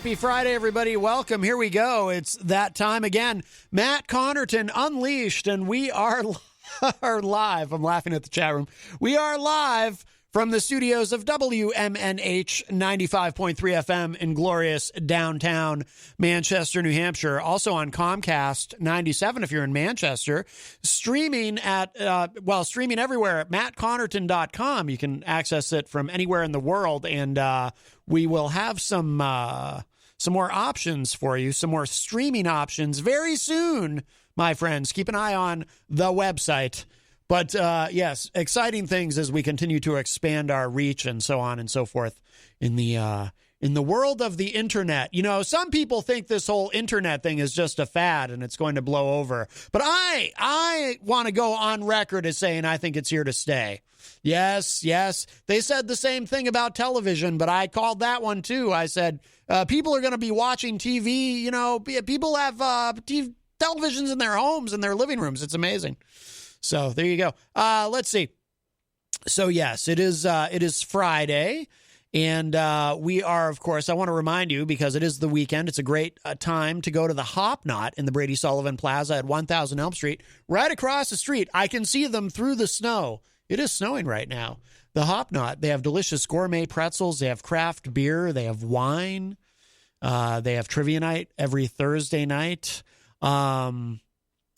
Happy Friday, everybody. Welcome. Here we go. It's that time again. Matt Connarton Unleashed, and we are live. I'm laughing at the chat room. We are live from the studios of WMNH 95.3 FM in glorious downtown Manchester, New Hampshire. Also on Comcast 97 if you're in Manchester. Streaming at, streaming everywhere at mattconnarton.com. You can access it from anywhere in the world, and we will have some more options for you, some more streaming options very soon, my friends. Keep an eye on the website. But yes, exciting things as we continue to expand our reach and so on and so forth in the world of the internet. You know, some people think this whole internet thing is just a fad and it's going to blow over. But I want to go on record as saying I think it's here to stay. Yes. They said the same thing about television, but I called that one too. I said people are going to be watching TV. You know, people have televisions in their homes, in their living rooms. It's amazing. So there you go. Let's see. So yes, it is Friday, and we are, of course, I want to remind you, because it is the weekend, it's a great time to go to the Hopknot in the Brady Sullivan Plaza at 1000 Elm Street, right across the street. I can see them through the snow. It is snowing right now. The Hopknot, they have delicious gourmet pretzels. They have craft beer. They have wine. They have trivia night every Thursday night.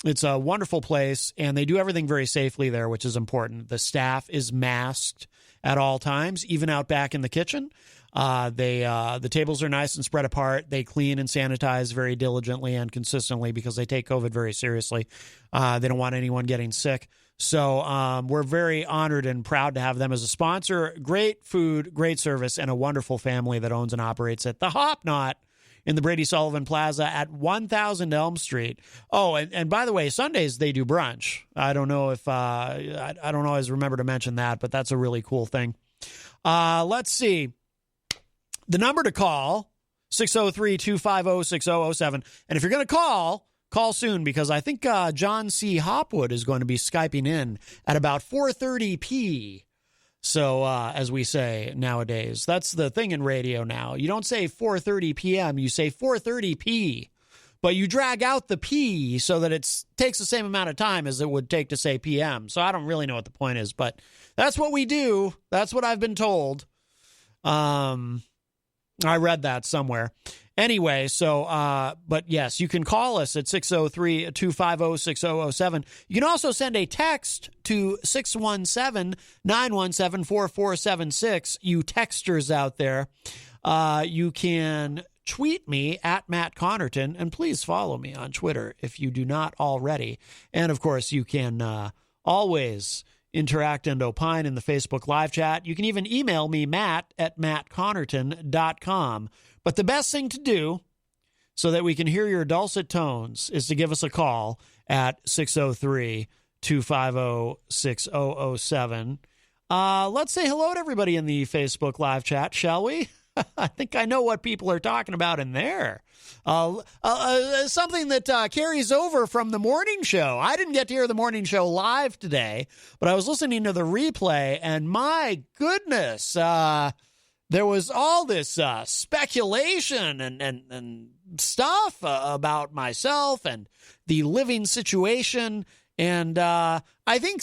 It's a wonderful place, and they do everything very safely there, which is important. The staff is masked at all times, even out back in the kitchen. The tables are nice and spread apart. They clean and sanitize very diligently and consistently because they take COVID very seriously. They don't want anyone getting sick. So we're very honored and proud to have them as a sponsor. Great food, great service, and a wonderful family that owns and operates it. The Hopknot in the Brady Sullivan Plaza at 1000 Elm Street. Oh, and by the way, Sundays they do brunch. I don't know if I don't always remember to mention that, but that's a really cool thing. Let's see. The number to call, 603-250-6007. And if you're going to call soon, because I think John C. Hopwood is going to be Skyping in at about 4:30 So, as we say nowadays, that's the thing in radio now. You don't say 4:30 p.m., you say 4:30 p. But you drag out the p so that it takes the same amount of time as it would take to say p.m. So I don't really know what the point is, but that's what we do. That's what I've been told. I read that somewhere. Anyway, but yes, you can call us at 603-250-6007. You can also send a text to 617-917-4476. You texters out there. You can tweet me at Matt Connarton, and please follow me on Twitter if you do not already. And of course, you can always interact and opine in the Facebook live chat. You can even email me, matt@mattconnarton.com. But the best thing to do so that we can hear your dulcet tones is to give us a call at 603-250-6007. Let's say hello to everybody in the Facebook live chat, shall we? I think I know what people are talking about in there. Something that carries over from the morning show. I didn't get to hear the morning show live today, but I was listening to the replay, and my goodness, there was all this speculation and stuff about myself and the living situation, and I think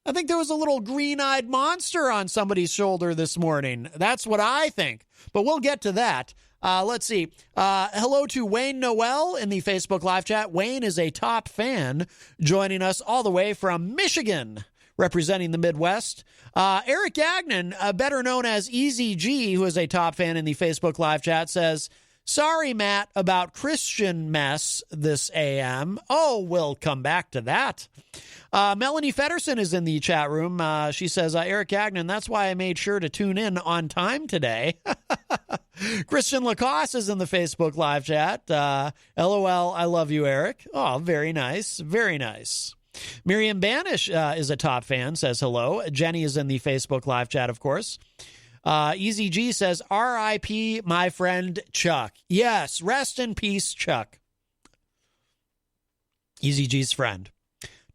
I think there was a little green-eyed monster on somebody's shoulder this morning. That's what I think. But we'll get to that. Let's see. Hello to Wayne Noel in the Facebook live chat. Wayne is a top fan joining us all the way from Michigan, representing the Midwest. Eric Gagnon, better known as Eazy-G, who is a top fan in the Facebook live chat, says, sorry, Matt, about Christian mess this AM. Oh, we'll come back to that. Melanie Fedderson is in the chat room. She says, Eric Gagnon, that's why I made sure to tune in on time today. Christian Lacoss is in the Facebook live chat. LOL, I love you, Eric. Oh, very nice. Very nice. Miriam Banish is a top fan, says hello. Jenny is in the Facebook live chat, of course. Eazy-G says, R.I.P. my friend Chuck. Yes, rest in peace, Chuck. Eazy-G's friend.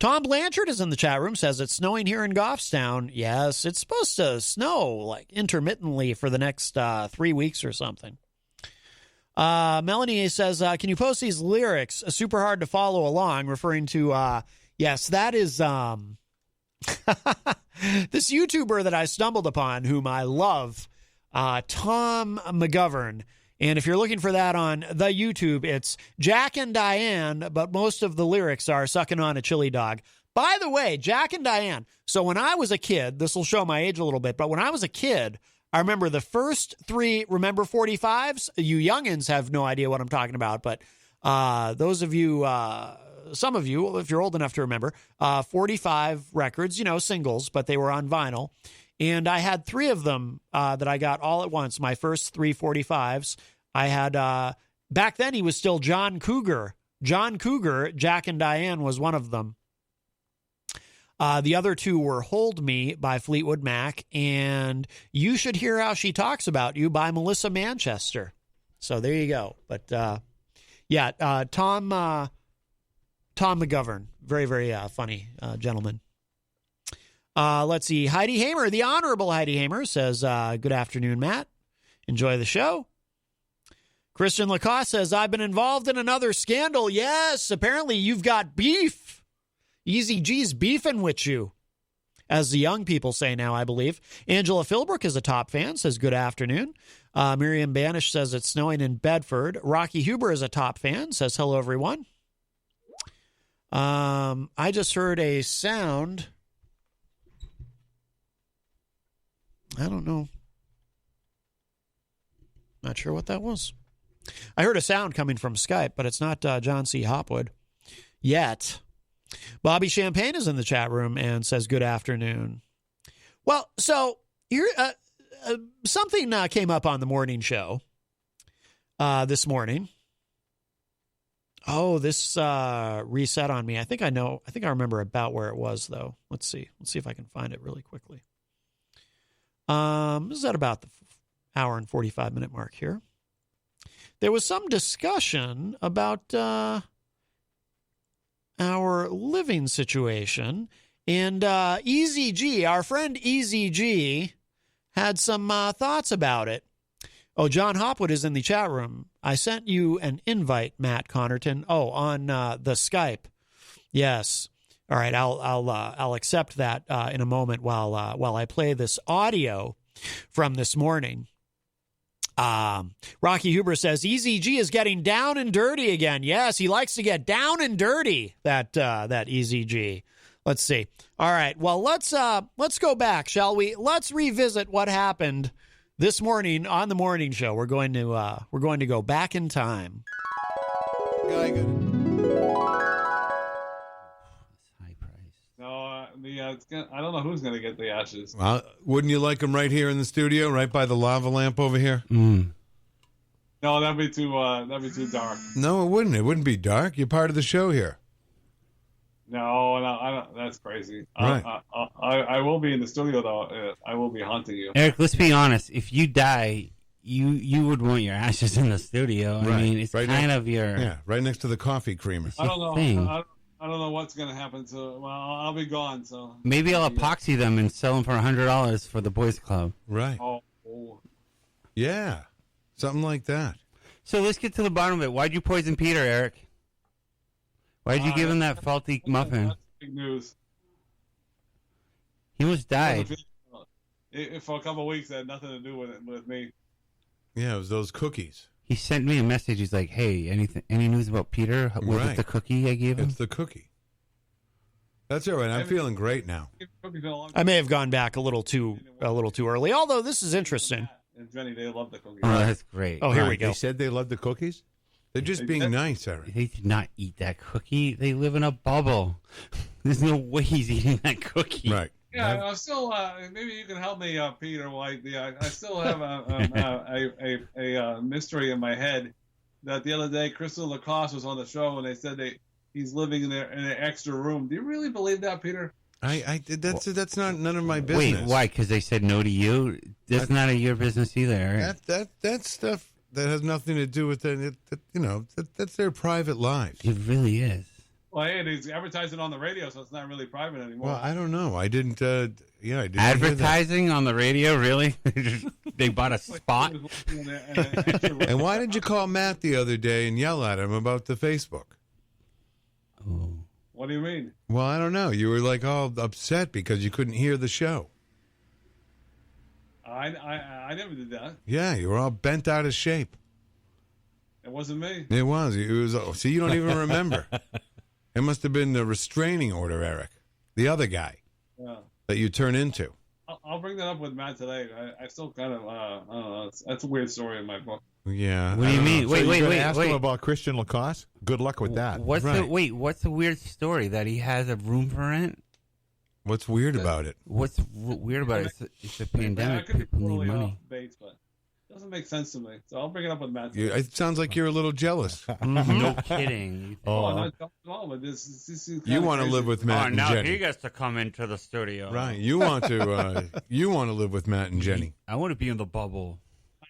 Tom Blanchard is in the chat room, says it's snowing here in Goffstown. Yes, it's supposed to snow like intermittently for the next 3 weeks or something. Melanie says, can you post these lyrics? Super hard to follow along, referring to, yes, that is this YouTuber that I stumbled upon, whom I love, Tom McGovern. And if you're looking for that on the YouTube, it's Jack and Diane, but most of the lyrics are sucking on a chili dog. By the way, Jack and Diane. So when I was a kid, this will show my age a little bit, but when I was a kid, I remember the first three, remember 45s? You youngins have no idea what I'm talking about, but those of you, some of you, if you're old enough to remember, 45 records, singles, but they were on vinyl. And I had three of them that I got all at once, my first three 45s. I had, back then he was still John Cougar. John Cougar, Jack and Diane was one of them. The other two were Hold Me by Fleetwood Mac and You Should Hear How She Talks About You by Melissa Manchester. So there you go. But, Tom McGovern, very, very funny gentleman. Let's see. Heidi Hamer, the Honorable Heidi Hamer, says, good afternoon, Matt. Enjoy the show. Christian Lacoss says, I've been involved in another scandal. Yes, apparently you've got beef. Eazy-G's beefing with you, as the young people say now, I believe. Angela Philbrook is a top fan, says good afternoon. Miriam Banish says it's snowing in Bedford. Rocky Huber is a top fan, says hello, everyone. I just heard a sound. I don't know. Not sure what that was. I heard a sound coming from Skype, but it's not John C. Hopwood yet. Bobby Champagne is in the chat room and says, good afternoon. Well, so here, something came up on the morning show this morning. Oh, this reset on me. I think I remember about where it was, though. Let's see. Let's see if I can find it really quickly. This is at about the hour and 45-minute mark here. There was some discussion about our living situation, and Eazy-G, our friend Eazy-G, had some thoughts about it. Oh, John Hopwood is in the chat room. I sent you an invite, Matt Connarton. Oh, on the Skype. Yes. All right, I'll accept that in a moment while I play this audio from this morning. Rocky Huber says Eazy-G is getting down and dirty again. Yes, he likes to get down and dirty. That Eazy-G. Let's see. All right. Well, let's go back, shall we? Let's revisit what happened this morning on the morning show. We're going to go back in time. Guy good. High price. No, I don't know who's going to get the ashes. Well, wouldn't you like them right here in the studio, right by the lava lamp over here? Mm. No, that'd be too dark. No, it wouldn't. It wouldn't be dark. You're part of the show here. No, I don't. That's crazy. Right. I will be in the studio though. I will be haunting you. Eric, let's be honest. If you die, you would want your ashes in the studio. Right. I mean, it's right kind of your... Yeah, right next to the coffee creamer. I don't know. Thing. I don't know what's going to happen. So, well, I'll be gone. So Maybe I'll epoxy them and sell them for $100 for the boys club. Right. Oh. Yeah, something like that. So let's get to the bottom of it. Why'd you poison Peter, Eric? Why'd you give him that faulty muffin? That's big news. He almost died. For a couple of weeks, it had nothing to do with me. Yeah, it was those cookies. He sent me a message. He's like, "Hey, any news about Peter? Was Right. it the cookie I gave him?" It's the cookie. That's all right. I'm feeling great now. I may have gone back a little too early, although this is interesting. And Jenny, they love the cookies. Oh, that's great. Oh, here Right, we go. They said they loved the cookies? They're just being nice, Eric. They did not eat that cookie. They live in a bubble. There's no way he's eating that cookie. Right. Yeah, I'm still. Maybe you can help me, Peter White. I still have a mystery in my head that the other day Crystal Lacoss was on the show and they said he's living in an extra room. Do you really believe that, Peter? That's not none of my business. Wait, why? Because they said no to you? That's not your business either, Eric. That stuff that has nothing to do with it. That's their private lives. It really is. Well, hey, they advertise it on the radio, so it's not really private anymore. Well, I don't know. I didn't. I didn't. Advertising on the radio, really? They bought a spot. And why did you call Matt the other day and yell at him about the Facebook? Oh. What do you mean? Well, I don't know. You were like all upset because you couldn't hear the show. I never did that. Yeah, you were all bent out of shape. It wasn't me. It was. It was. Oh, see, you don't even remember. It must have been the restraining order, Eric. The other guy that you turn into. I'll bring that up with Matt today. I still kind of, I don't know. That's a weird story in my book. Yeah. What do you mean? So Wait. Ask him about Christian Lacoss. Good luck with that. What's Right. What's the weird story that he has a room for rent? What's weird about it? What's weird about it? It's a pandemic. I could be People need totally money. off base, but it doesn't make sense to me. So I'll bring it up with Matt. You, it sounds like you're a little jealous. No kidding. I'm not at all, but this is You want to live with Matt Oh, and now Jenny, he gets to come into the studio. right? You want to. You want to live with Matt and Jenny. I want to be in the bubble.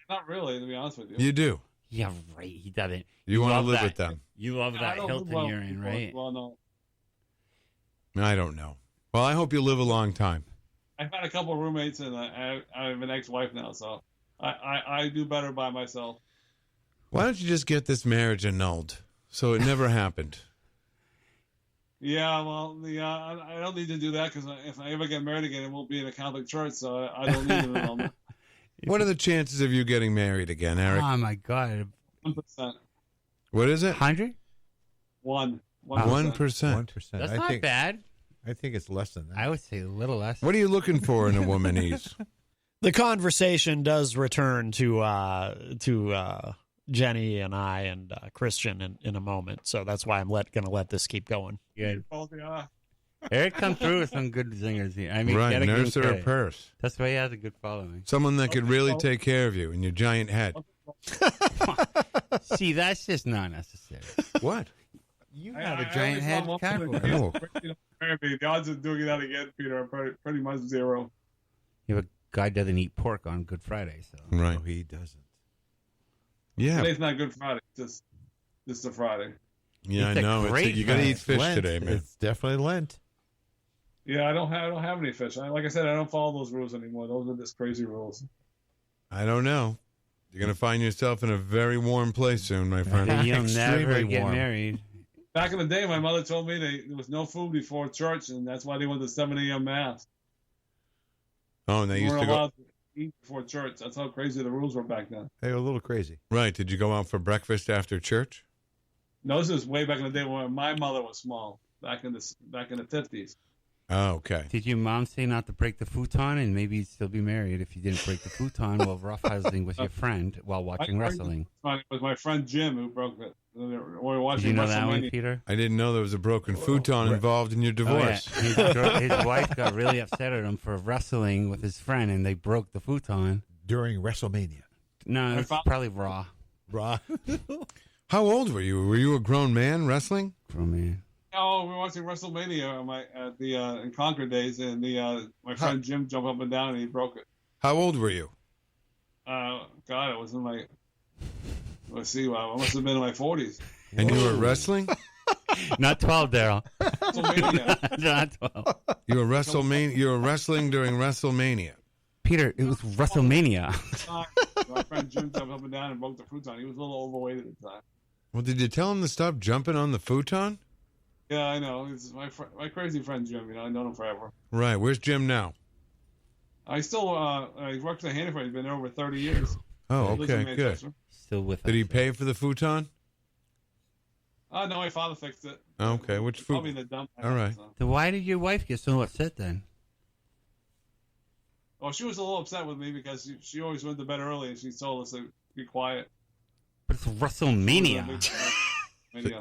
Not really, to be honest with you. You do. Yeah, right. He doesn't. You want to love live that. with them. You love I that don't Hilton live you're in, right? Well, no. I don't know. Well, I hope you live a long time. I've had a couple of roommates, and I have an ex-wife now, so I do better by myself. Why don't you just get this marriage annulled so it never happened? Yeah, well, I don't need to do that because if I ever get married again, it won't be in a Catholic church, so I don't need an annulment. What are the chances of you getting married again, Eric? Oh my God. 1%. What is it? 100? 1%. 1%. 1%. That's I not think, bad. I think it's less than that. I would say a little less. What are you looking for in a woman, Ease? The conversation does return to Jenny and I and Christian in a moment, so that's why I'm going to let this keep going. Good. Oh, yeah. Eric come through with some good zingers here. I mean, Right, gotta give him nurse or a credit. purse. That's why he has a good following. Someone that could really take care of you and your giant head. See, that's just not necessary. What? You have a giant head. Oh. The odds of doing that again, Peter, are pretty much zero. You have a guy doesn't eat pork on Good Friday, so Right. No, he doesn't. Yeah. Today's not Good Friday, just a Friday. Yeah, I It's a know. great You got to Friday. eat fish Lent. today, man. It's definitely Lent. Yeah, I don't have any fish. Like I said, I don't follow those rules anymore. Those are just crazy rules. I don't know. You're going to find yourself in a very warm place soon, my friend. you'll never Extremely get warm. married. Back in the day, my mother told me there was no food before church, and that's why they went to 7 a.m. mass. Oh, and they You used weren't to go. allowed to eat before church. That's how crazy the rules were back then. Hey, a little crazy. Right. Did you go out for breakfast after church? No, this is way back in the day when my mother was small, back in the 50s. Oh, okay. Did your mom say not to break the futon and maybe you'd still be married if you didn't break the futon while roughhousing with your friend while watching wrestling? It was my friend Jim who broke it. We were watching Did you know that one, WrestleMania. Peter? I didn't know there was a broken futon involved in your divorce. Oh, yeah. His wife got really upset at him for wrestling with his friend and they broke the futon. During WrestleMania. No, it's probably Raw. Raw. How old were you? Were you a grown man wrestling? Oh, man. Oh, we were watching WrestleMania in Concord days, and my friend Jim jumped up and down and he broke it. How old were you? God, it was in my. Let's see, I must have been in my 40s. And you were wrestling? Not 12, Daryl. WrestleMania. Not 12. You were WrestleMania. You were wrestling during WrestleMania. Peter, it was WrestleMania. My friend Jim jumped up and down and broke the futon. He was a little overweight at the time. Well, did you tell him to stop jumping on the futon? Yeah, I know. It's my crazy friend Jim. I've known him forever. Right. Where's Jim now? I still he works at Hannaford. He's been there over 30 years. Oh, He lives in okay, good. Manchester. Still with Did us. he pay for the futon? No, my father fixed it. Okay, which Probably futon? in the dump. All right. So. Then why did your wife get so upset then? Well, she was a little upset with me because she always went to bed early and she told us to be quiet. But it's WrestleMania.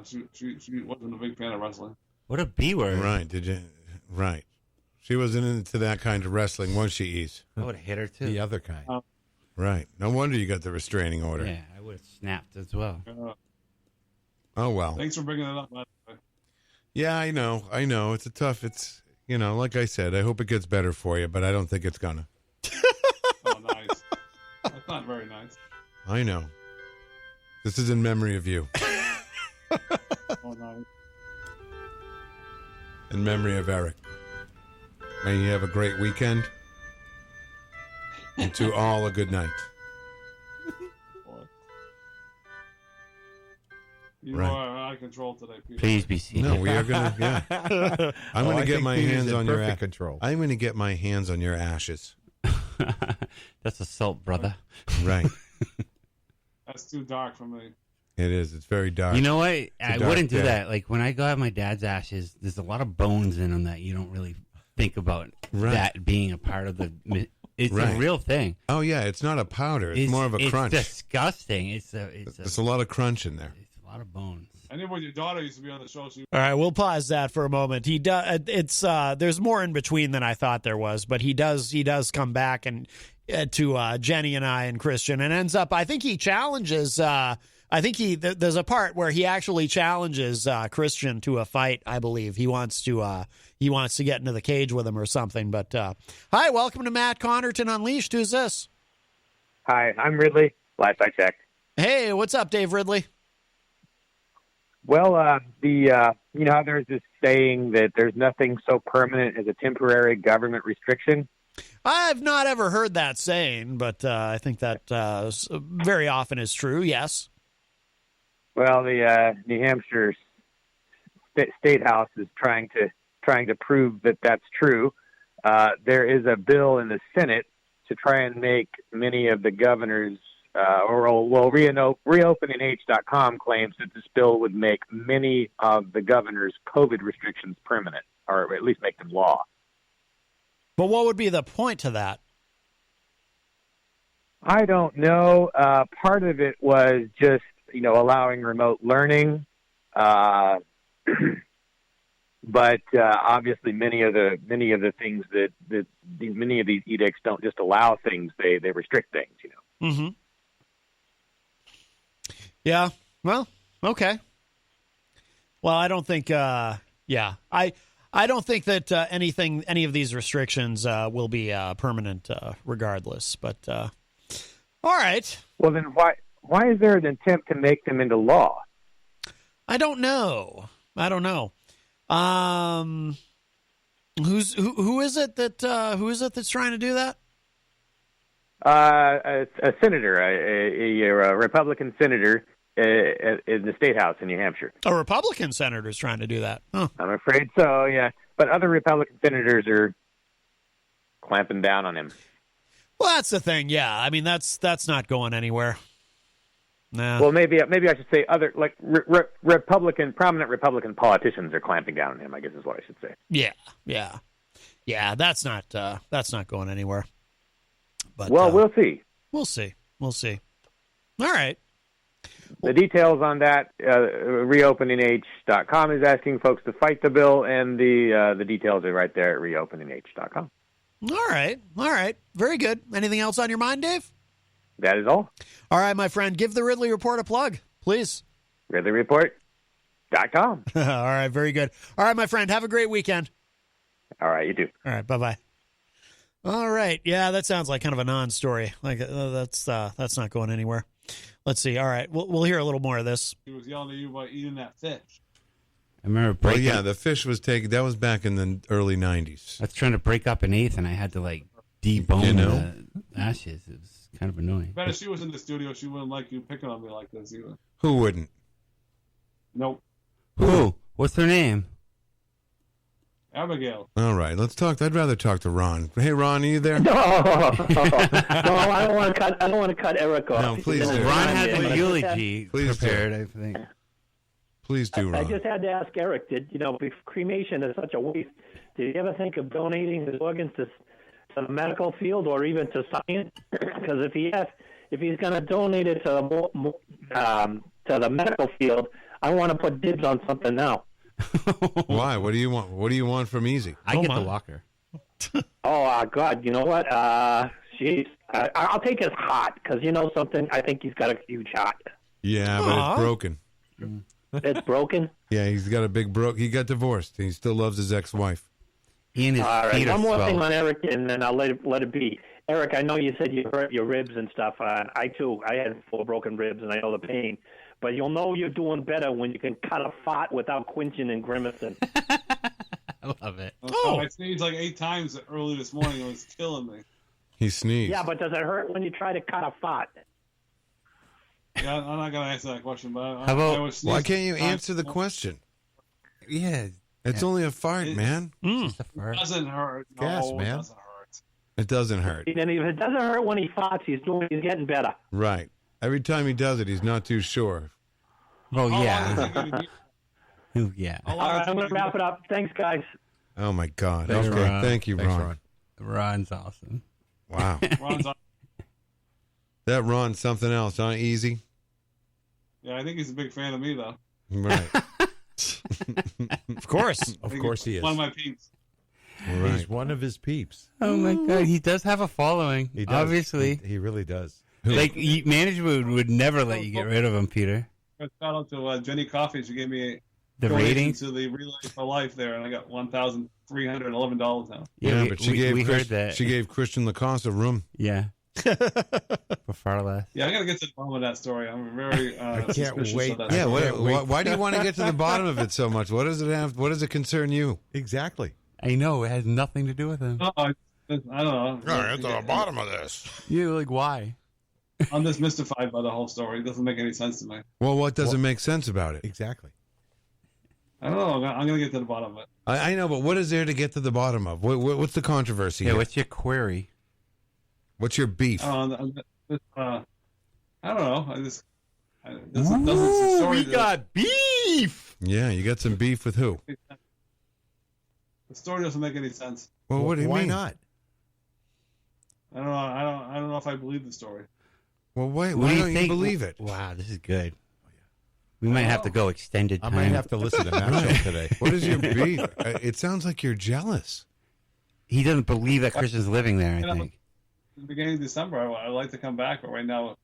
She wasn't a big fan of wrestling. What a B word. Right. Did you? Right. She wasn't into that kind of wrestling, was she, Ease? I would have hit her too. The other kind. Right. No wonder you got the restraining order. Yeah, I would have snapped as well. Oh, well. Thanks for bringing it up, by the way. Yeah, I know. It's a tough, like I said, I hope it gets better for you, but I don't think it's gonna. Oh, nice. That's not very nice. I know. This is in memory of you. Oh, nice. In memory of Eric. May you have a great weekend. And to all a good night. You Right. are out of control today, Peter. Please be seated. No, we are going to, yeah. I'm going to get my hands on your control. I'm going to get my hands on your ashes. That's assault, brother. Right. That's too dark for me. It is. It's very dark. You know what? I dark wouldn't do day. that. Like when I go have my dad's ashes, there's a lot of bones in them that you don't really think about that being a part of the. It's a real thing. Oh yeah, it's not a powder. It's more of a crunch. It's disgusting. There's a lot of crunch in there. It's a lot of bones. I knew when your daughter used to be on the show. All right, we'll pause that for a moment. He does. It's there's more in between than I thought there was, but he does come back and to Jenny and I and Christian, and ends up. I think he challenges. I think there's a part where he actually challenges Christian to a fight. I believe he wants to get into the cage with him or something. But hi, welcome to Matt Connarton Unleashed. Who's this? Hi, I'm Ridley. Last I checked. Hey, what's up, Dave Ridley? Well, you know how there's this saying that there's nothing so permanent as a temporary government restriction? I've not ever heard that saying, but I think that very often is true, yes. Well, the New Hampshire State House is trying to prove that that's true. There is a bill in the Senate to try and make many of the governors reopeningh.com claims that this bill would make many of the governors' COVID restrictions permanent, or at least make them law. But what would be the point to that? I don't know. Part of it was just, allowing remote learning. But obviously many of the things that many of these edicts don't just allow things, they restrict things, Mm-hmm. Yeah. Well, okay. Well, I don't think, I don't think that any of these restrictions will be permanent regardless. But all right. Well, then why is there an attempt to make them into law? I don't know. Who is it that's trying to do that? A senator, a Republican senator in the State House in New Hampshire. A Republican senator is trying to do that. Huh. I'm afraid so, yeah. But other Republican senators are clamping down on him. Well, that's the thing. Yeah, I mean that's not going anywhere. Nah. Well, maybe I should say other prominent Republican politicians are clamping down on him, I guess is what I should say. Yeah. That's not going anywhere. But we'll see. We'll see. All right. The details on that, reopeningh.com is asking folks to fight the bill, and the details are right there at reopeningh.com. All right. Very good. Anything else on your mind, Dave? That is all. All right, my friend. Give the Ridley Report a plug, please. RidleyReport.com. All right. Very good. All right, my friend. Have a great weekend. All right. You too. All right. Bye-bye. All right. Yeah, that sounds like kind of a non-story. Like that's not going anywhere. Let's see. All right. We'll hear a little more of this. He was yelling at you about eating that fish. I remember Well, yeah, the fish was taken. That was back in the early 90s. I was trying to break up an eighth, and I had to debone the ashes. It was kind of annoying. Bet if she was in the studio, she wouldn't like you picking on me like this either. Who wouldn't? Nope. Who? What's their name? Abigail. All right, let's talk. I'd rather talk to Ron. Hey, Ron, are you there? No, I don't want to cut Eric off. No, please do. Ron had the eulogy Please prepared, I think. Please do, Ron. I just had to ask Eric, cremation is such a waste. Did you ever think of donating his organs to the medical field or even to science? Because if he's going to donate it to the medical field, I want to put dibs on something now. Why? What do you want? What do you want from Easy? I get the locker. God, you know what? Jeez. I'll take his heart because you know something? I think he's got a huge heart. Yeah, but it's broken. It's broken? Yeah, he's got a big He got divorced. He still loves his ex-wife. He and his All right, feet are one more swell. thing on Eric, and then I'll let it be. Eric, I know you said you hurt your ribs and stuff. I too. I had 4 broken ribs, and I know the pain. But you'll know you're doing better when you can cut a fart without quinching and grimacing. I love it. I sneezed like 8 times early this morning. It was killing me. He sneezed. Yeah, but does it hurt when you try to cut a fart? Yeah, I'm not going to answer that question, but How about- I was Why sneezing can't you 8 times. answer the question? Yeah. It's only a fart, It- man. Just a It fart. doesn't hurt. Gas, No, man. It doesn't hurt. It doesn't hurt. And if it doesn't hurt when he farts, he's getting better. Right. Every time he does it, he's not too sure. Oh, How long yeah. does it take you to do- Yeah. how long All does right, it I'm going take to you wrap it up. Thanks, guys. Oh, my God. Thanks, okay. Ron. Thank you, Thanks, Ron. Ron. Ron's awesome. Wow. Ron's on. That Ron's something else, huh? Easy? Yeah, I think he's a big fan of me, though. Right. Of course. I Of think course he's he is. One of my peeps. Right. He's one of his peeps. Oh, my God. He does have a following, He does. obviously. He really does. Like, management would never let you get rid of him, Peter. Shout out to Jenny Coffee. She gave me The donation ratings? to the Relay for Life there, and I got $1,311 now. Yeah, we, but she we- gave we Chris- heard that. She gave Christian Lacoste a room. Yeah. For far less. Yeah, I got to get to the bottom of that story. I'm very can't suspicious wait. of that. Yeah. story. Why do you want to get to the bottom of it so much? What does it have? What does it concern you? Exactly. I know. It has nothing to do with him. No, I don't know. of this. You're like, why? I'm just mystified by the whole story. It doesn't make any sense to me. Well, what doesn't make sense about it? Exactly. I don't know. I'm going to get to the bottom of it. I know, but what is there to get to the bottom of? What's the controversy? Yeah, here? what's your query? What's your beef? I don't know. This the story. beef! Yeah, you got some beef with who? The story doesn't make any sense. Well, what do you Why mean? not? I don't know. I don't know if I believe the story. Well, why What do don't you think? believe it? Wow, this is good. We might have to go extended I time. might have to listen to that show today. What is your beef? It sounds like you're jealous. He doesn't believe that Christian's living there, I Yeah. think. In the beginning of December, I'd like to come back, but right now,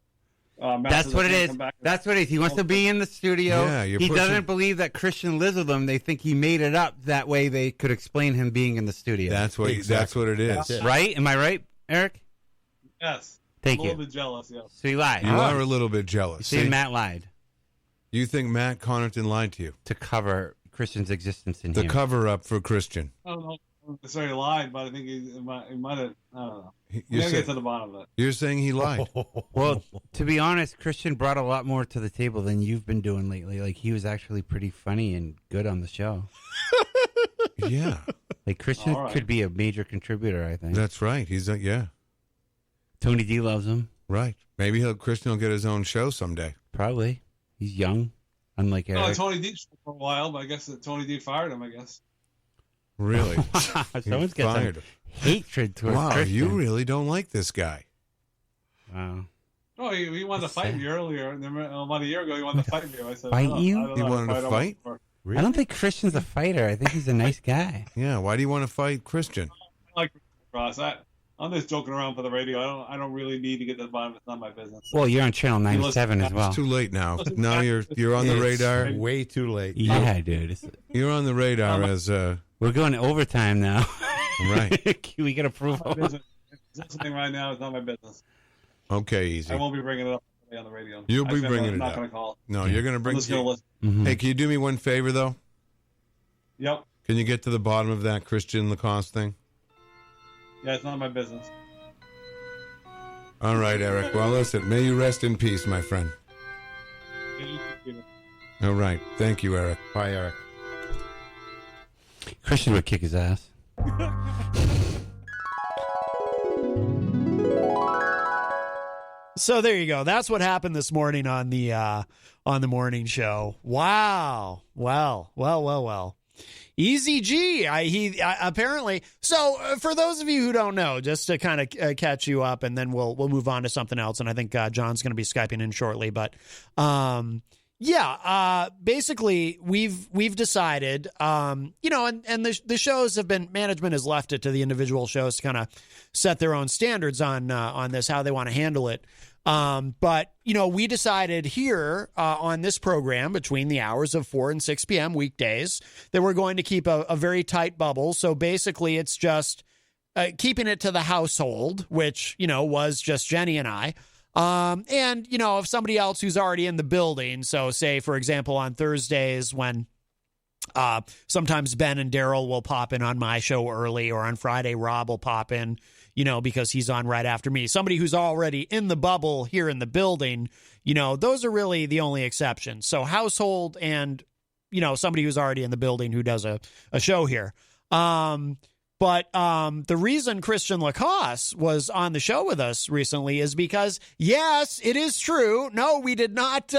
That's what it is. That's what it is. He wants to be in the studio. Yeah, you're he pushing- doesn't believe that Christian lives with them. They think he made it up. That way they could explain him being in the studio. That's what. That's what it is. That's it. right? Am I right, Eric? Yes. Thank a you. little bit jealous. Yes. So he lied. You are a little bit jealous. See, See? Matt lied You think Matt Connarton lied to you? to cover Christian's existence in The here. cover up for Christian. I don't know. Sorry, lied, but I think he might have. I don't know. You're, We gotta say- get to the bottom of it. you're saying he lied. Well, to be honest, Christian brought a lot more to the table than you've been doing lately. Like, he was actually pretty funny and good on the show. Yeah, Like, Christian All right. could be a major contributor, I think. that's right. He's yeah, Tony D loves him. right. Maybe Christian will get his own show someday. Probably. He's young, unlike Oh, Eric. Tony D for a while, but I guess that Tony D fired him. I guess. Really? Someone's got fired some him. hatred towards Wow, Christian. you really don't like this guy. Wow. No, he wanted to fight me earlier. And then about a year ago, he wanted to fight me. I said, Fight "Oh, you? I don't He know. wanted to I don't fight? want Really? I don't think Christian's a fighter. I think he's a nice guy. Yeah. Why do you want to fight Christian? I like Ross. I'm just joking around for the radio. I don't really need to get to the bottom. It's not my business. Well, you're on Channel 97 as well. It's too late now. Now you're on the It's radar. way too late. Yeah, dude. You're on the radar as We're going to overtime now. right. We get approval. Business. If it's listening right now. It's not my business. Okay, easy. I won't be bringing it up on the radio. You'll be bringing I'm it not up. going to call. No, you're gonna I'm bring. just going to listen. Mhm. Hey, can you do me one favor though? Yep. Can you get to the bottom of that Christian Lacoste thing? Yeah, it's not my business. All right, Eric. Well, listen. May you rest in peace, my friend. All right. Thank you, Eric. Bye, Eric. Christian would kick his ass. So there you go. That's what happened this morning on the morning show. Wow. Well. Eazy-G. He apparently. So for those of you who don't know, just to kind of catch you up, and then we'll move on to something else. And I think John's going to be Skyping in shortly. But basically we've decided, and the shows have been, management has left it to the individual shows to kind of set their own standards on this, how they want to handle it. But we decided here on this program between the hours of 4 and 6 p.m. weekdays that we're going to keep a very tight bubble. So basically it's just keeping it to the household, which, was just Jenny and I. And if somebody else who's already in the building, so say, for example, on Thursdays when Sometimes Ben and Daryl will pop in on my show early, or on Friday, Rob will pop in, because he's on right after me. Somebody who's already in the bubble here in the building, those are really the only exceptions. So household and, somebody who's already in the building who does a show here. But the reason Christian Lacoss was on the show with us recently is because, yes, it is true. No, we did not.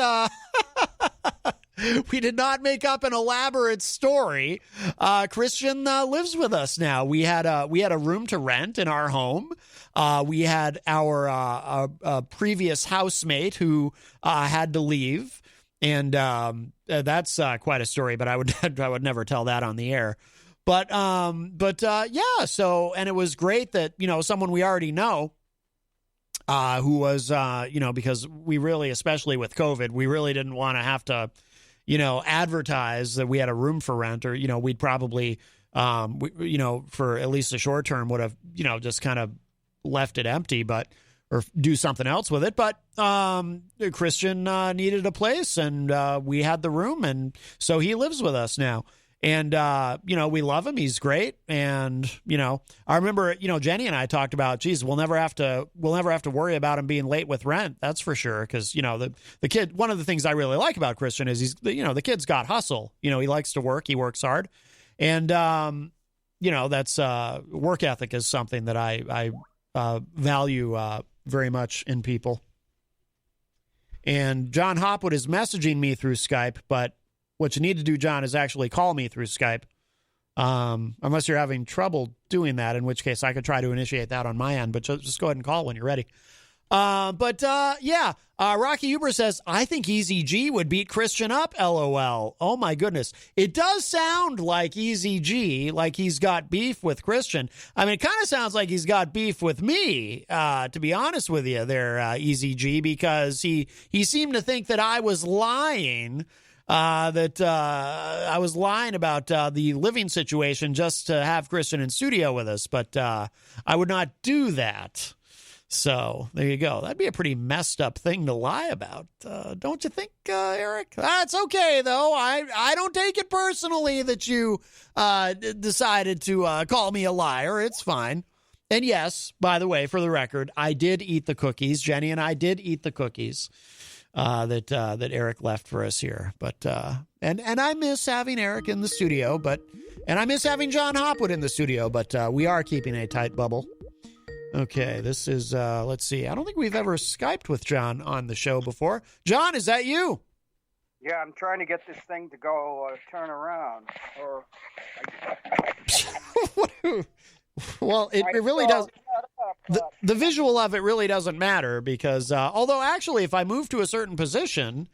We did not make up an elaborate story. Christian lives with us now. We had a room to rent in our home. We had our previous housemate who had to leave, and that's quite a story. But I would never tell that on the air. But yeah. So, and it was great that someone we already know. Who was because we really, especially with COVID, we really didn't want to have to advertise that we had a room for rent, or, we'd probably, for at least a short term would have, just kind of left it empty, or do something else with it. But Christian needed a place, and we had the room, and so he lives with us now. And, we love him. He's great. And, I remember, Jenny and I talked about, geez, we'll never have to worry about him being late with rent. That's for sure. Cause, the kid, one of the things I really like about Christian is the kid's got hustle. He likes to work. He works hard. And, that's work ethic is something that I value very much in people. And John Hopwood is messaging me through Skype, but what you need to do, John, is actually call me through Skype, unless you're having trouble doing that, in which case I could try to initiate that on my end, but just go ahead and call when you're ready. Rocky Huber says, I think Eazy-G would beat Christian up, LOL. Oh, my goodness. It does sound like Eazy-G, like he's got beef with Christian. I mean, it kind of sounds like he's got beef with me, to be honest with you there, Eazy-G, because he seemed to think that I was lying. I was lying about the living situation just to have Christian in studio with us, but I would not do that. So there you go. That'd be a pretty messed up thing to lie about, don't you think, Eric? That's okay, though. I don't take it personally that you decided to call me a liar. It's fine. And yes, by the way, for the record, I did eat the cookies. Jenny and I did eat the cookies. That Eric left for us here, but and I miss having Eric in the studio, and I miss having John Hopwood in the studio, but we are keeping a tight bubble. Okay, this is let's see. I don't think we've ever Skyped with John on the show before. John, is that you? Yeah, I'm trying to get this thing to go turn around. Well, it really does. The visual of it really doesn't matter because although actually if I move to a certain position,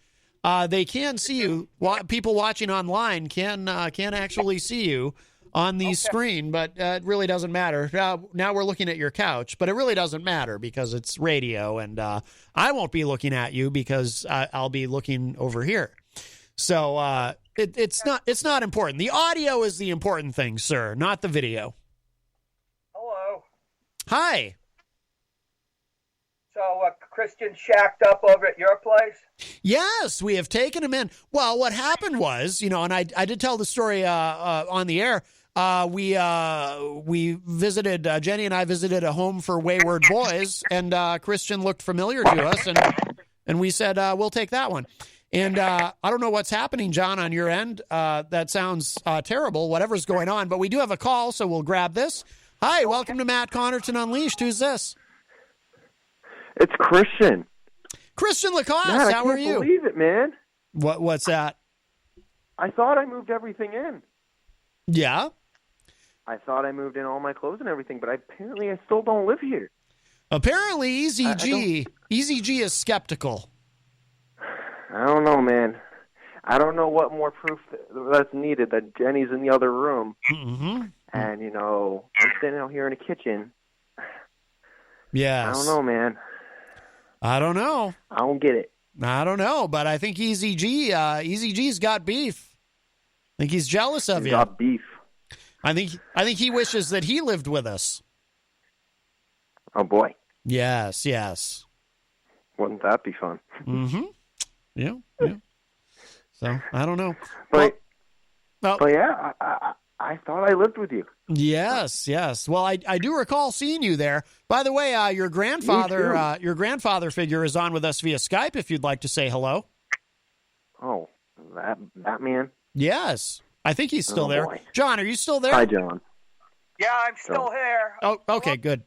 they can see you. People watching online can actually see you on the screen, but it really doesn't matter. Now we're looking at your couch, but it really doesn't matter because it's radio, and I won't be looking at you because I'll be looking over here. So it's not important. The audio is the important thing, sir, not the video. Hello. Hi. So Christian shacked up over at your place? Yes, we have taken him in. Well, what happened was, and I did tell the story on the air. We visited, Jenny and I visited a home for wayward boys, and Christian looked familiar to us, and we said, we'll take that one. And I don't know what's happening, John, on your end. That sounds terrible, whatever's going on, but we do have a call, so we'll grab this. Hi, welcome to Matt Connarton Unleashed. Who's this? It's Christian. Christian Lacoss, how are you? I can't believe it, man. What's that? I thought I moved everything in. Yeah? I thought I moved in all my clothes and everything, but apparently I still don't live here. Apparently Eazy-G is skeptical. I don't know, man. I don't know what more proof that's needed that Jenny's in the other room. Mm-hmm. And, I'm standing out here in the kitchen. Yes. I don't know, man. I don't know. I don't get it. I don't know, but I think Eazy-G's got beef. I think he's jealous of you. Got beef. I think he wishes that he lived with us. Oh, boy. Yes. Wouldn't that be fun? Mm-hmm. Yeah. So, I don't know. But Oh. But yeah, I thought I lived with you. Yes, yes. Well, I do recall seeing you there. By the way, your grandfather figure is on with us via Skype. If you'd like to say hello. Oh, that man. Yes, I think he's still there. Boy. John, are you still there? Hi, John. Yeah, I'm still here. Oh, okay, good.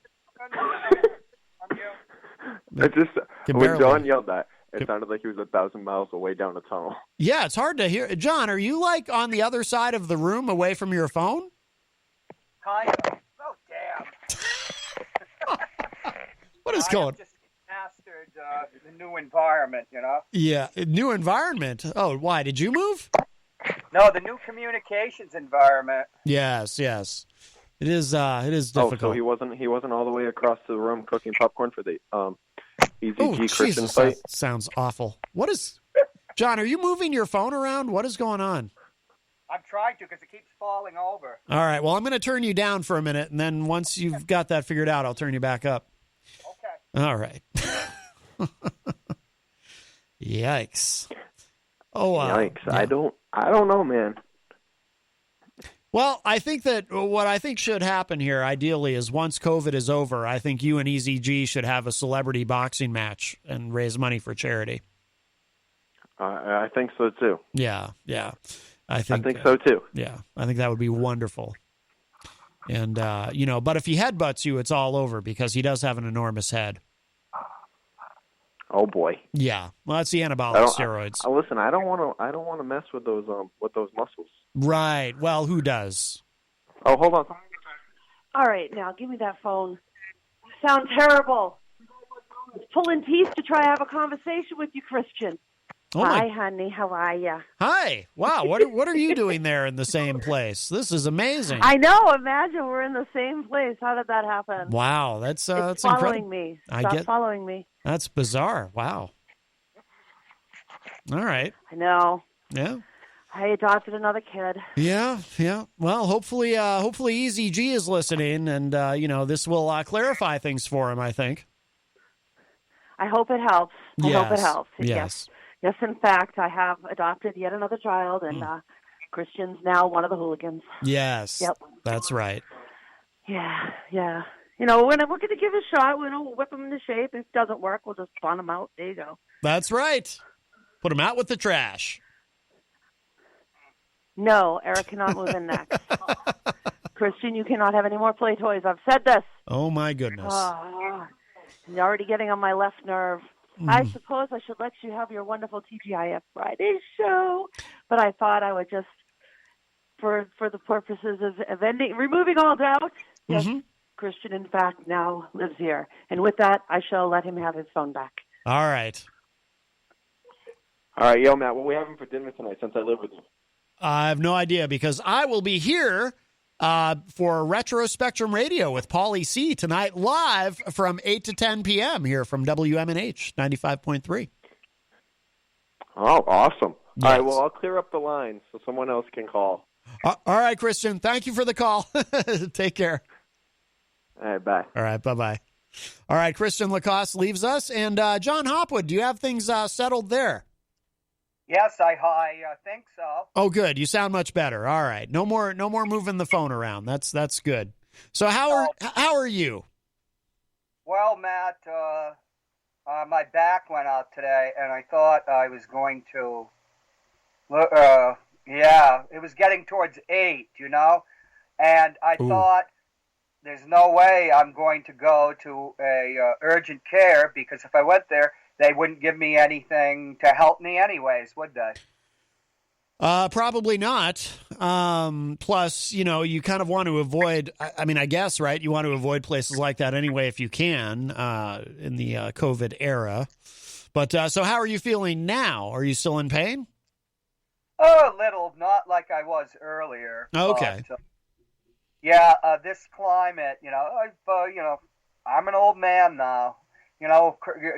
It just Can when barely- John yelled that, it sounded like he was 1,000 miles away down the tunnel. Yeah, it's hard to hear. John, are you like on the other side of the room away from your phone? Kind of. Oh, damn. What is going? I just mastered the new environment, you know? Yeah, new environment. Oh, why? Did you move? No, the new communications environment. Yes, yes. It is difficult. Oh, so he wasn't all the way across the room cooking popcorn for the Eazy-G Christian Jesus, fight? that sounds awful. What is... John, are you moving your phone around? What is going on? I'm trying to because it keeps falling over. All right, well, I'm going to turn you down for a minute, and then once you've got that figured out, I'll turn you back up. Okay. All right. Yikes. Oh, Yikes! yeah. I don't know, man. Well, I think that what I think should happen here, ideally, is once COVID is over, I think you and Eazy-G should have a celebrity boxing match and raise money for charity. I think so too. Yeah. I think so too. Yeah, I think that would be wonderful. And, but if he headbutts you, it's all over because he does have an enormous head. Oh boy. Yeah, well, that's the anabolic steroids. Listen, I don't want to mess with those muscles. Right. Well, who does? Oh, hold on. All right, now give me that phone. You sound terrible. I was pulling teeth to try to have a conversation with you, Christian. Hi, honey. How are you? Hi. Wow. What are you doing there in the same place? This is amazing. I know. Imagine we're in the same place. How did that happen? Wow. That's following incredible. me. Stop following me. That's bizarre. Wow. All right. I know. Yeah. I adopted another kid. Yeah. Well, hopefully Eazy-G is listening, and this will clarify things for him, I think. I hope it helps. I hope it helps. Yes. Yes, in fact, I have adopted yet another child, and Christian's now one of the hooligans. Yes. Yep. That's right. Yeah. We're going to give it a shot. We'll whip him into shape. If it doesn't work, we'll just bun him out. There you go. That's right. Put him out with the trash. No, Eric cannot move in next. Christian, you cannot have any more play toys. I've said this. Oh, my goodness. You're already getting on my left nerve. I suppose I should let you have your wonderful TGIF Friday show, but I thought I would just, for the purposes of removing all doubt, yes, Christian, in fact, now lives here. And with that, I shall let him have his phone back. All right. All right, yo, Matt, what are we having for dinner tonight since I live with you? I have no idea because I will be here for Retro Spectrum Radio with Paulie C tonight live from 8 to 10 p.m. here from WMNH 95.3. Oh, awesome. Yes. All right, well, I'll clear up the line so someone else can call. All right, Christian. Thank you for the call. Take care. All right, bye. All right, bye-bye. All right, Christian Lacoss leaves us. And John Hopwood, do you have things settled there? Yes, I think so. Oh, good. You sound much better. All right. No more moving the phone around. That's good. So how are you? Well, Matt, my back went out today, and I thought I was going to. It was getting towards 8, and I thought there's no way I'm going to go to a urgent care because if I went there, they wouldn't give me anything to help me anyways, would they? Probably not. Plus, you kind of want to avoid, I guess, right? You want to avoid places like that anyway if you can in the COVID era. But so how are you feeling now? Are you still in pain? Oh, a little, not like I was earlier. Okay. But, this climate, I'm an old man now.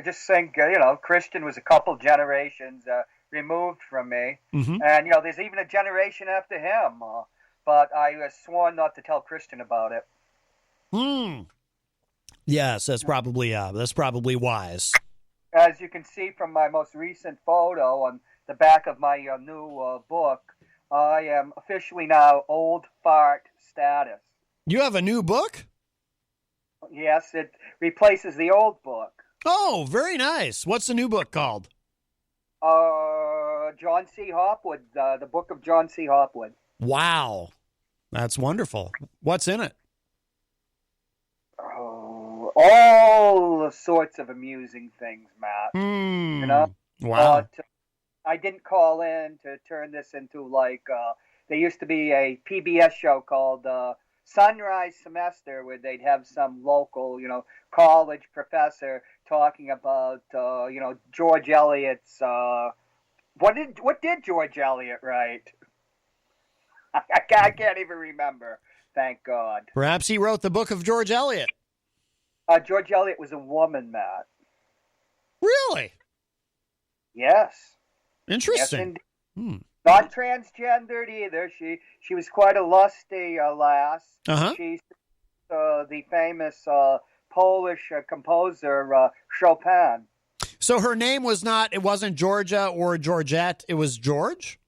Just think, Christian was a couple generations removed from me. Mm-hmm. And, there's even a generation after him. But I was sworn not to tell Christian about it. Yes, that's probably wise. As you can see from my most recent photo on the back of my new book, I am officially now old fart status. You have a new book? Yes, it replaces the old book. Oh, very nice. What's the new book called? John C. Hopwood, the book of John C. Hopwood. Wow. That's wonderful. What's in it? Oh, all sorts of amusing things, Matt. You know? Wow. I didn't call in to turn this into there used to be a PBS show called Sunrise Semester where they'd have some local, college professor talking about, George Eliot's, what did George Eliot write? I can't even remember. Thank God. Perhaps he wrote the book of George Eliot. George Eliot was a woman, Matt. Really? Yes. Interesting. Yes, not transgendered either. She was quite a lusty lass. Uh-huh. She's the famous Polish composer Chopin. So her name it wasn't Georgia or Georgette, it was George?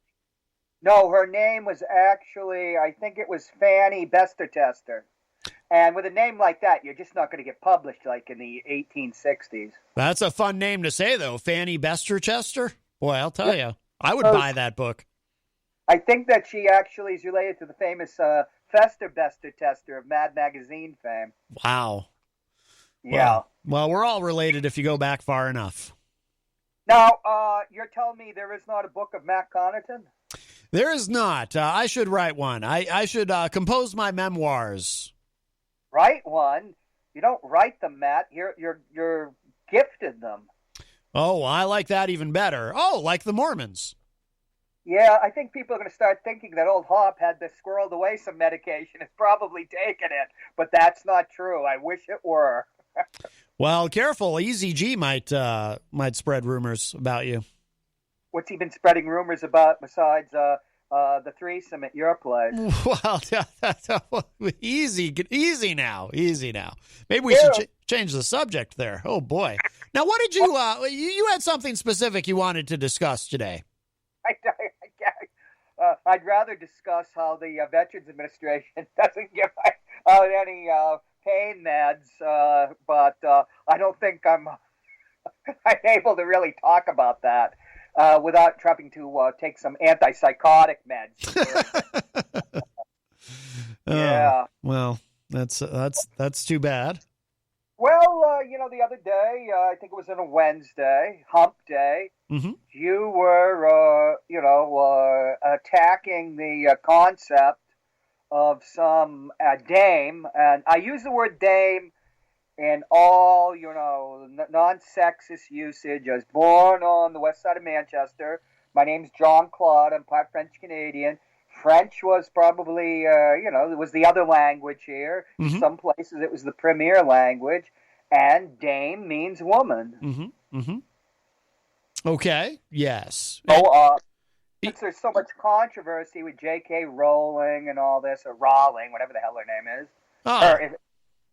No, her name was actually, I think it was Fanny Besterchester. And with a name like that, you're just not going to get published like in the 1860s. That's a fun name to say, though. Fanny Besterchester? Boy, I'll tell you. I would buy that book. I think that she actually is related to the famous Fester Besterchester of Mad Magazine fame. Wow. Yeah. Well, we're all related if you go back far enough. Now, you're telling me there is not a book of Matt Connarton? There is not. I should write one. I should compose my memoirs. Write one? You don't write them, Matt. You're gifted them. Oh, I like that even better. Oh, like the Mormons. Yeah, I think people are going to start thinking that old Hop had squirreled away some medication. It's probably taken it, but that's not true. I wish it were. Well, careful. Eazy-G might spread rumors about you. What's he been spreading rumors about besides the threesome at your place? Well, easy now. Maybe we should change the subject there. Oh, boy. Now, what did you had something specific you wanted to discuss today. I'd rather discuss how the Veterans Administration doesn't give out any pain meds, but I don't think I'm able to really talk about that without having to take some antipsychotic meds. Yeah. Well, that's too bad. Well, the other day, I think it was on a Wednesday, Hump Day, you were, attacking the concept of some dame, and I use the word dame in all, non-sexist usage. I was born on the west side of Manchester. My name's John Claude. I'm part French-Canadian. French was probably, it was the other language here. Mm-hmm. Some places it was the premier language. And dame means woman. Mm-hmm. Mm-hmm. Okay. Yes. So, since there's so much controversy with J.K. Rowling and all this, or Rowling, whatever the hell her name is.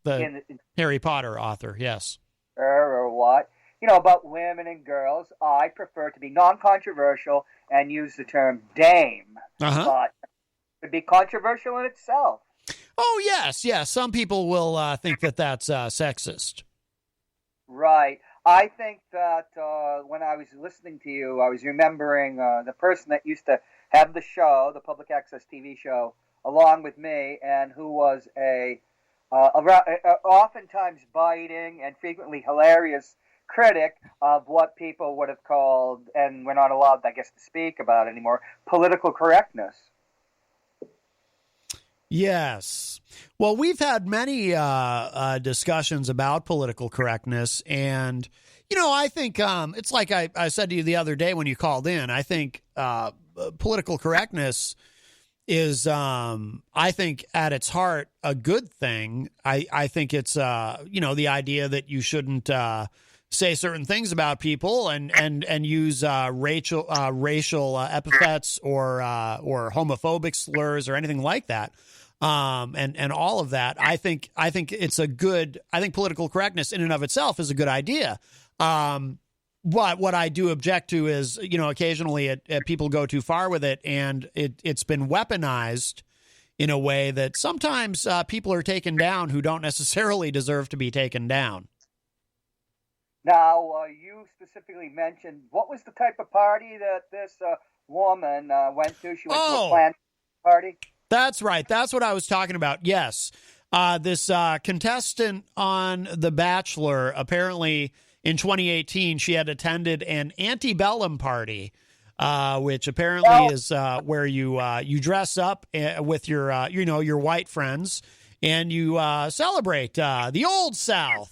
The Harry Potter author, yes. Or what? About women and girls, I prefer to be non-controversial and use the term dame. Uh-huh. But it would be controversial in itself. Oh, yes. Some people will think that that's sexist. Right. I think that when I was listening to you, I was remembering the person that used to have the show, the public access TV show, along with me, and who was a oftentimes biting and frequently hilarious critic of what people would have called, and we're not allowed, I guess, to speak about anymore, political correctness. Yes. Well, we've had many discussions about political correctness, and, I think it's like I said to you the other day when you called in, I think political correctness is, I think, at its heart, a good thing. I think it's, the idea that you shouldn't say certain things about people and use racial epithets or homophobic slurs or anything like that. And all of that. I think it's a good. I think political correctness in and of itself is a good idea. But what I do object to is, occasionally people go too far with it, and it's been weaponized in a way that sometimes people are taken down who don't necessarily deserve to be taken down. Now, you specifically mentioned, what was the type of party that this woman went to? She went to a planned party? That's right. That's what I was talking about. Yes. This contestant on The Bachelor, apparently in 2018, she had attended an antebellum party, which apparently is where you dress up with your your white friends and you celebrate the Old South.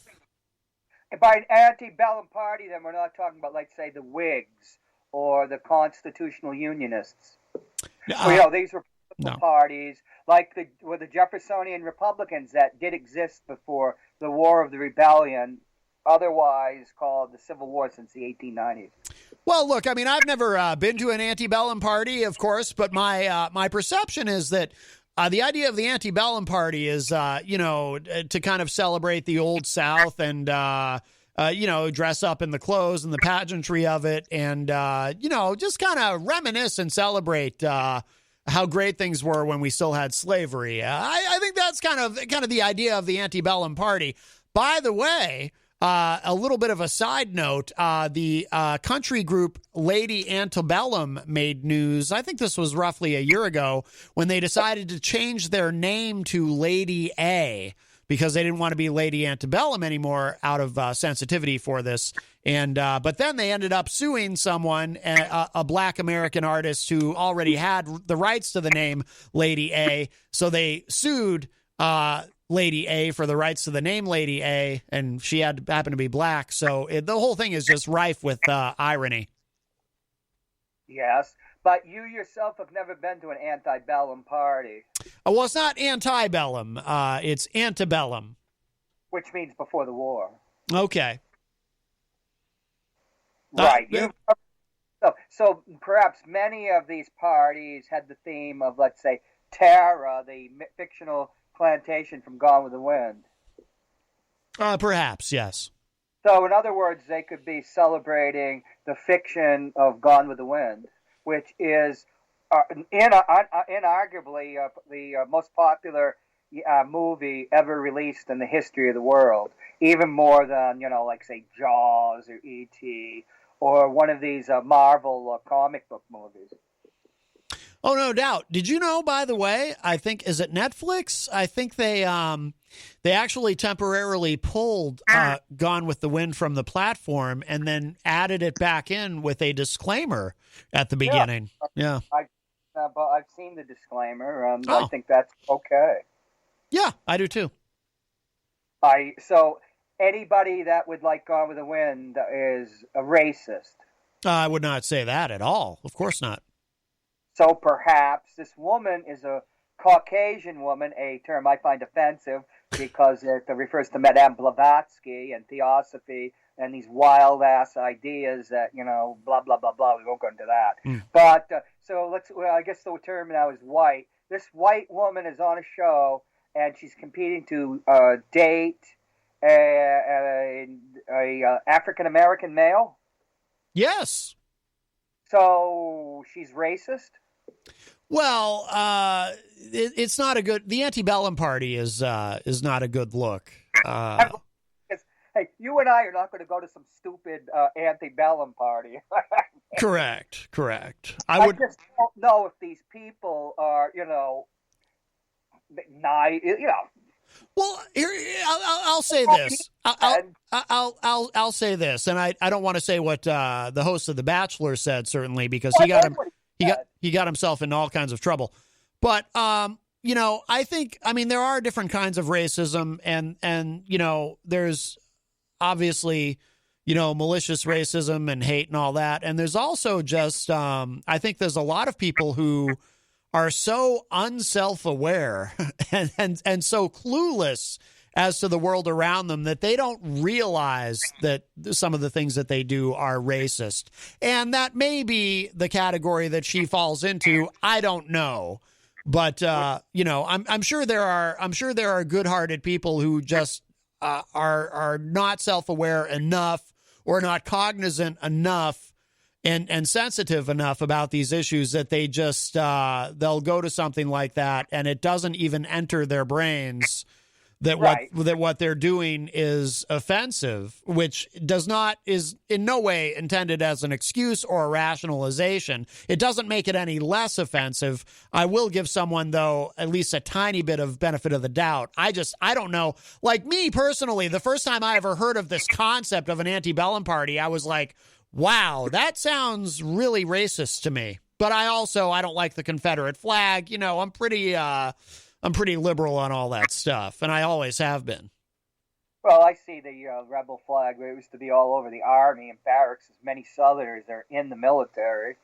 By an antebellum party, then we're not talking about, like, say, the Whigs or the Constitutional Unionists. These were parties like the Jeffersonian Republicans that did exist before the War of the Rebellion, otherwise called the Civil War, since the 1890s. Well, look, I mean, I've never been to an antebellum party, of course, but my perception is that the idea of the antebellum party is, to kind of celebrate the Old South and, dress up in the clothes and the pageantry of it and, just kind of reminisce and celebrate how great things were when we still had slavery. I think that's kind of the idea of the antebellum party. By the way, a little bit of a side note, the country group Lady Antebellum made news. I think this was roughly a year ago when they decided to change their name to Lady A because they didn't want to be Lady Antebellum anymore out of sensitivity for this. And but then they ended up suing someone, a Black American artist who already had the rights to the name Lady A. So they sued Lady A for the rights to the name Lady A, and she happened to be Black. So the whole thing is just rife with irony. Yes, but you yourself have never been to an antebellum party. Well, it's not antebellum. It's antebellum. Which means before the war. Okay. Right. So perhaps many of these parties had the theme of, let's say, Tara, the fictional plantation from Gone with the Wind. Perhaps, yes. So, in other words, they could be celebrating the fiction of Gone with the Wind, which is inarguably the most popular movie ever released in the history of the world, even more than, like, say, Jaws or E.T. or one of these Marvel comic book movies. Oh, no doubt. Did you know, by the way, I think, is it Netflix? I think they actually temporarily pulled Gone with the Wind from the platform and then added it back in with a disclaimer at the beginning. Yeah. I've seen the disclaimer. I think that's okay. Yeah, I do too. So anybody that would like Gone with the Wind is a racist. I would not say that at all. Of course not. So perhaps this woman is a Caucasian woman, a term I find offensive because it refers to Madame Blavatsky and theosophy and these wild-ass ideas that, blah, blah, blah, blah. We won't go into that. But I guess the term now is white. This white woman is on a show, and she's competing to date a African-American male. Yes. So she's racist? Well, it's not a good. The antebellum party is not a good look. Hey, you and I are not going to go to some stupid antebellum party. Correct. I just don't know if these people are, nice. Well, here I'll say this. I'll say this, and I don't want to say what the host of The Bachelor said, certainly, because he got himself into all kinds of trouble. But I think there are different kinds of racism, and there's obviously malicious racism and hate and all that, and there's also just I think there's a lot of people who are so unself-aware and so clueless as to the world around them that they don't realize that some of the things that they do are racist. And that may be the category that she falls into. I don't know. But, I'm sure there are good-hearted people who just are not self-aware enough or not cognizant enough and sensitive enough about these issues that they just they'll go to something like that and it doesn't even enter their brains that what they're doing is offensive, which is in no way intended as an excuse or a rationalization. It doesn't make it any less offensive. I will give someone, though, at least a tiny bit of benefit of the doubt. I don't know. Like me personally, the first time I ever heard of this concept of an antebellum party, I was like, wow, that sounds really racist to me. But I don't like the Confederate flag. You know, I'm pretty liberal on all that stuff, and I always have been. Well, I see the rebel flag. It used to be all over the Army and barracks. As many Southerners are in the military,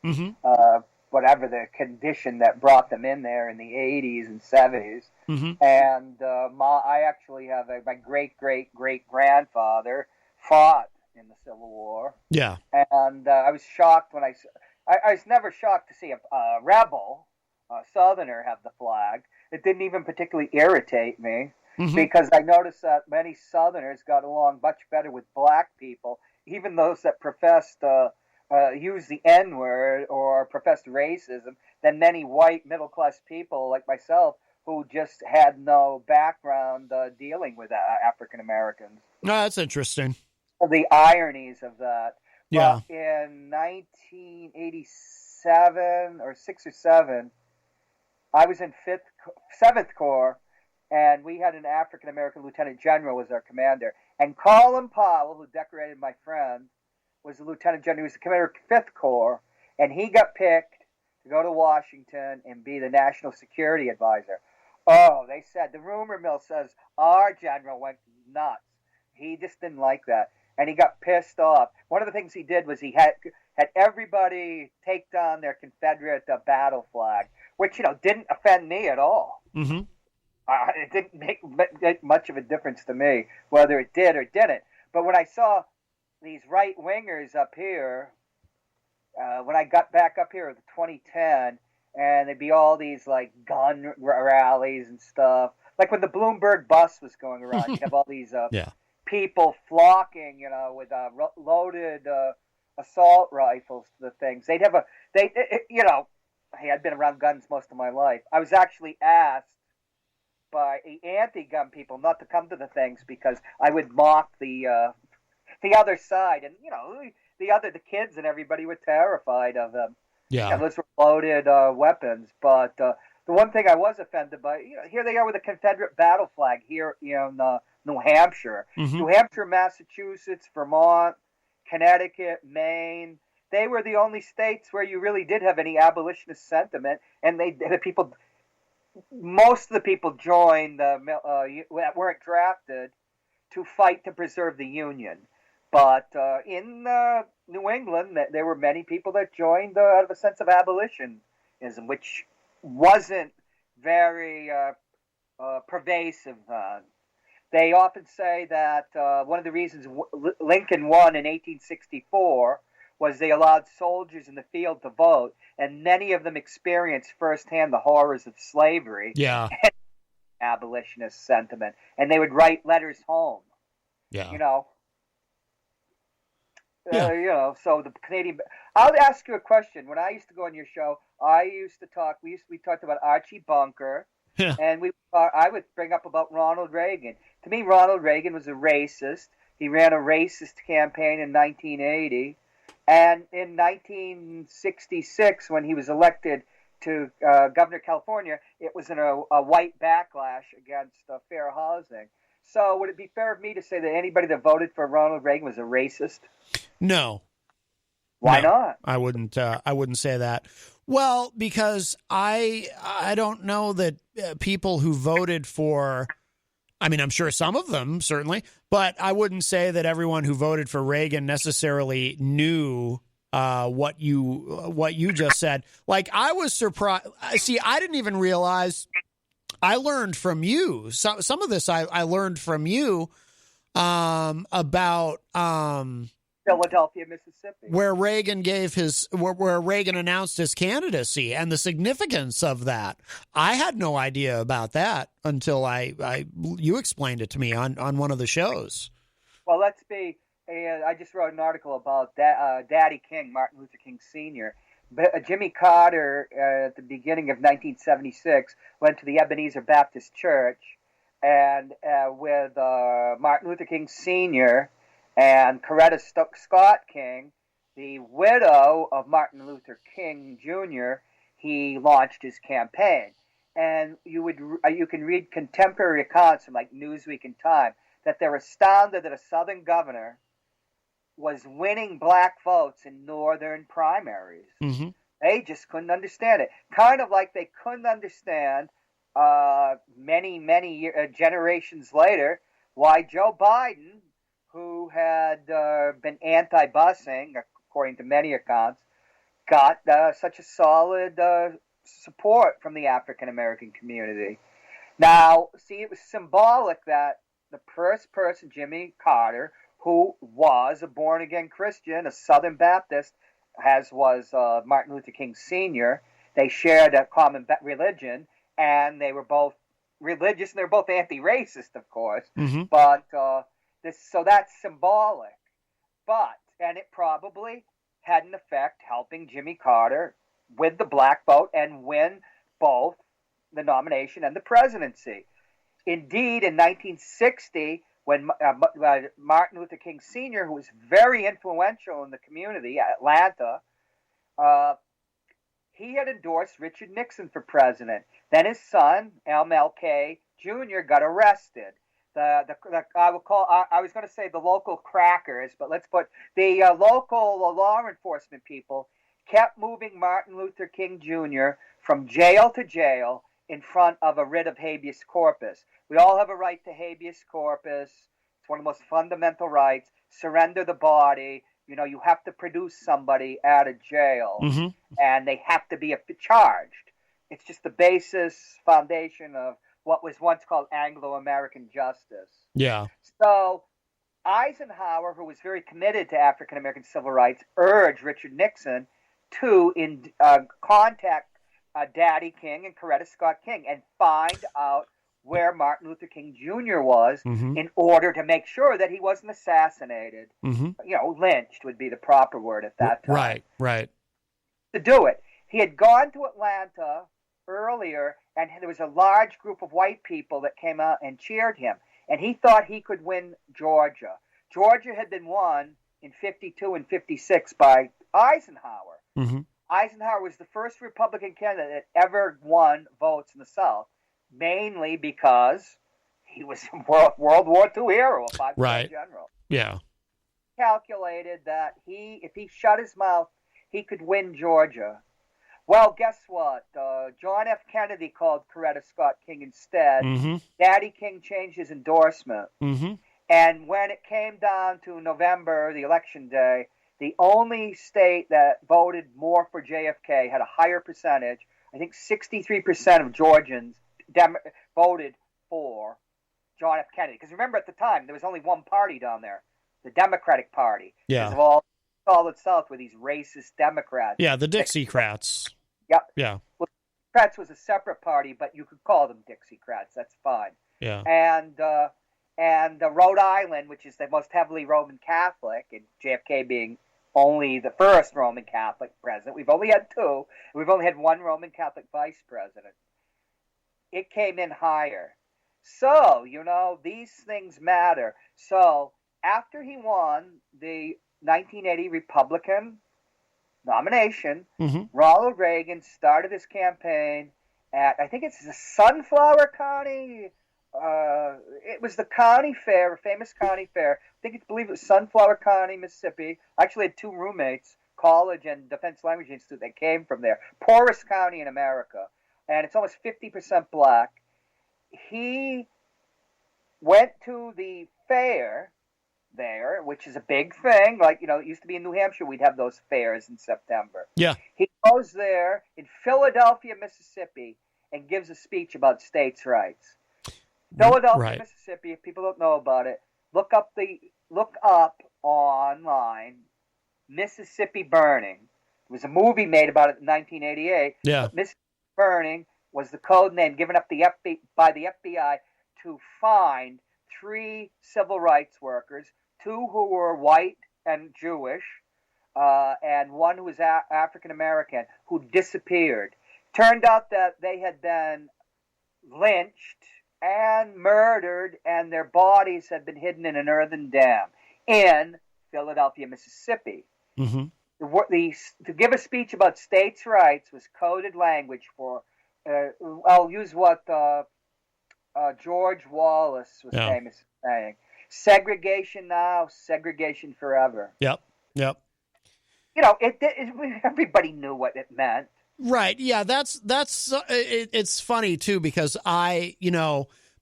whatever the condition that brought them in there in the 80s and 70s. And I actually have my great-great-great-grandfather fought in the Civil War. Yeah. And I was shocked when I was never shocked to see a rebel, a Southerner, have the flag. It didn't even particularly irritate me because I noticed that many Southerners got along much better with black people, even those that professed use the N-word or professed racism, than many white middle-class people like myself who just had no background dealing with African Americans. No, that's interesting. The ironies of that. Yeah. But in 1987 or 6 or 7, I was in 7th Corps, and we had an African-American lieutenant general as our commander. And Colin Powell, who decorated my friend, was the lieutenant general. He was the commander of 5th Corps, and he got picked to go to Washington and be the national security advisor. Oh, they said, the rumor mill says our general went nuts. He just didn't like that, and he got pissed off. One of the things he did was he had everybody take down their Confederate battle flag, which, didn't offend me at all. It didn't make much of a difference to me whether it did or didn't. But when I saw these right-wingers up here, when I got back up here in 2010, and there'd be all these, like, gun rallies and stuff. Like when the Bloomberg bus was going around, you'd have all these people flocking, with loaded assault rifles to the things. They'd have hey, I'd been around guns most of my life. I was actually asked by the anti-gun people not to come to the things because I would mock the other side, and the kids and everybody were terrified of them. Yeah, those were loaded weapons. But the one thing I was offended by, here they are with a Confederate battle flag here in New Hampshire, New Hampshire, Massachusetts, Vermont, Connecticut, Maine. They were the only states where you really did have any abolitionist sentiment, and most of the people joined that weren't drafted to fight to preserve the Union. But in New England, there were many people that joined out of a sense of abolitionism, which wasn't very pervasive. They often say that one of the reasons Lincoln won in 1864 was they allowed soldiers in the field to vote, and many of them experienced firsthand the horrors of slavery and abolitionist sentiment, and they would write letters home. So the Canadian. I'll ask you a question. When I used to go on your show, I used to talk. We talked about Archie Bunker, and I would bring up about Ronald Reagan. To me, Ronald Reagan was a racist. He ran a racist campaign in 1980, and in 1966, when he was elected to governor of California, it was in a white backlash against fair housing. So would it be fair of me to say that anybody that voted for Ronald Reagan was a racist? No. Why not? I wouldn't say that. Well, because I don't know that people who voted for, I mean, I'm sure some of them certainly, but I wouldn't say that everyone who voted for Reagan necessarily knew what you just said. Like, I was surprised. See, I didn't even realize. I learned from you. Some of this I learned from you about Philadelphia, Mississippi, where Reagan where Reagan announced his candidacy and the significance of that. I had no idea about that until you explained it to me on one of the shows. Well, let's be and I just wrote an article about Daddy King, Martin Luther King Sr. Jimmy Carter, at the beginning of 1976, went to the Ebenezer Baptist Church, and with Martin Luther King Sr. and Coretta Scott King, the widow of Martin Luther King Jr., he launched his campaign. And you can read contemporary accounts from like Newsweek and Time that they're astounded that a Southern governor was winning black votes in Northern primaries. Mm-hmm. They just couldn't understand it. Kind of like they couldn't understand many generations later why Joe Biden, who had been anti-busing, according to many accounts, got such a solid support from the African American community. Now, see, it was symbolic that the first person, Jimmy Carter, who was a born-again Christian, a Southern Baptist, as was Martin Luther King Sr., they shared a common religion, and they were both religious, and they're both anti-racist, of course. Mm-hmm. But so that's symbolic. And it probably had an effect helping Jimmy Carter with the black vote and win both the nomination and the presidency. Indeed, in 1960, when Martin Luther King Sr., who was very influential in the community, Atlanta, he had endorsed Richard Nixon for president. Then his son, MLK Jr., got arrested. I was going to say the local crackers, but let's put the local law enforcement people kept moving Martin Luther King Jr. from jail to jail in front of a writ of habeas corpus. We all have a right to habeas corpus. It's one of the most fundamental rights. Surrender the body. You have to produce somebody out of jail, Mm-hmm. and they have to be charged. It's just the basis foundation of what was once called Anglo-American justice. Yeah. So Eisenhower, who was very committed to African-American civil rights, urged Richard Nixon to contact Daddy King and Coretta Scott King and find out where Martin Luther King Jr. was Mm-hmm. in order to make sure that he wasn't assassinated. Mm-hmm. Lynched would be the proper word at that time. Right. To do it. He had gone to Atlanta earlier, and there was a large group of white people that came out and cheered him. And he thought he could win Georgia. Georgia had been won in 52 and 56 by Eisenhower. Mm-hmm. Eisenhower was the first Republican candidate that ever won votes in the South, mainly because he was a World War II hero, a five-star general. Yeah. Calculated that if he shut his mouth, he could win Georgia. Well, guess what? John F. Kennedy called Coretta Scott King instead. Mm-hmm. Daddy King changed his endorsement. Mm-hmm. And when it came down to November, the election day, the only state that voted more for JFK had a higher percentage. I think 63% of Georgians voted for John F. Kennedy. Because remember, at the time, there was only one party down there, the Democratic Party. Yeah. Because of all solid South were these racist Democrats. Yeah, the Dixiecrats. Yep. Yeah. Well, Democrats was a separate party, but you could call them Dixiecrats. That's fine. Yeah. And Rhode Island, which is the most heavily Roman Catholic, and JFK being only the first Roman Catholic president. We've only had two. We've only had one Roman Catholic vice president. It came in higher. So, these things matter. So, after he won the 1980 Republican nomination, Mm-hmm. Ronald Reagan started his campaign at, I think it's the Sunflower County. It was the county fair, famous county fair. I believe it was Sunflower County, Mississippi. I actually had two roommates, college and Defense Language Institute, that came from there. Poorest county in America. And it's almost 50% black. He went to the fair there, which is a big thing. Like, it used to be in New Hampshire, we'd have those fairs in September. Yeah. He goes there in Philadelphia, Mississippi, and gives a speech about states' rights. Philadelphia, Mississippi, if people don't know about it, look up online Mississippi Burning. There was a movie made about it in 1988. Yeah. Mississippi Burning was the code name given up by the FBI to find 3 civil rights workers two who were white and Jewish, and one who was African American, who disappeared. Turned out that they had been lynched and murdered, and their bodies had been hidden in an earthen dam in Philadelphia, Mississippi. Mm-hmm. To give a speech about states' rights was coded language for, I'll use what George Wallace was famous for saying, segregation now, segregation forever. Yep. You know, everybody knew what it meant. Right. Yeah, it's funny too, because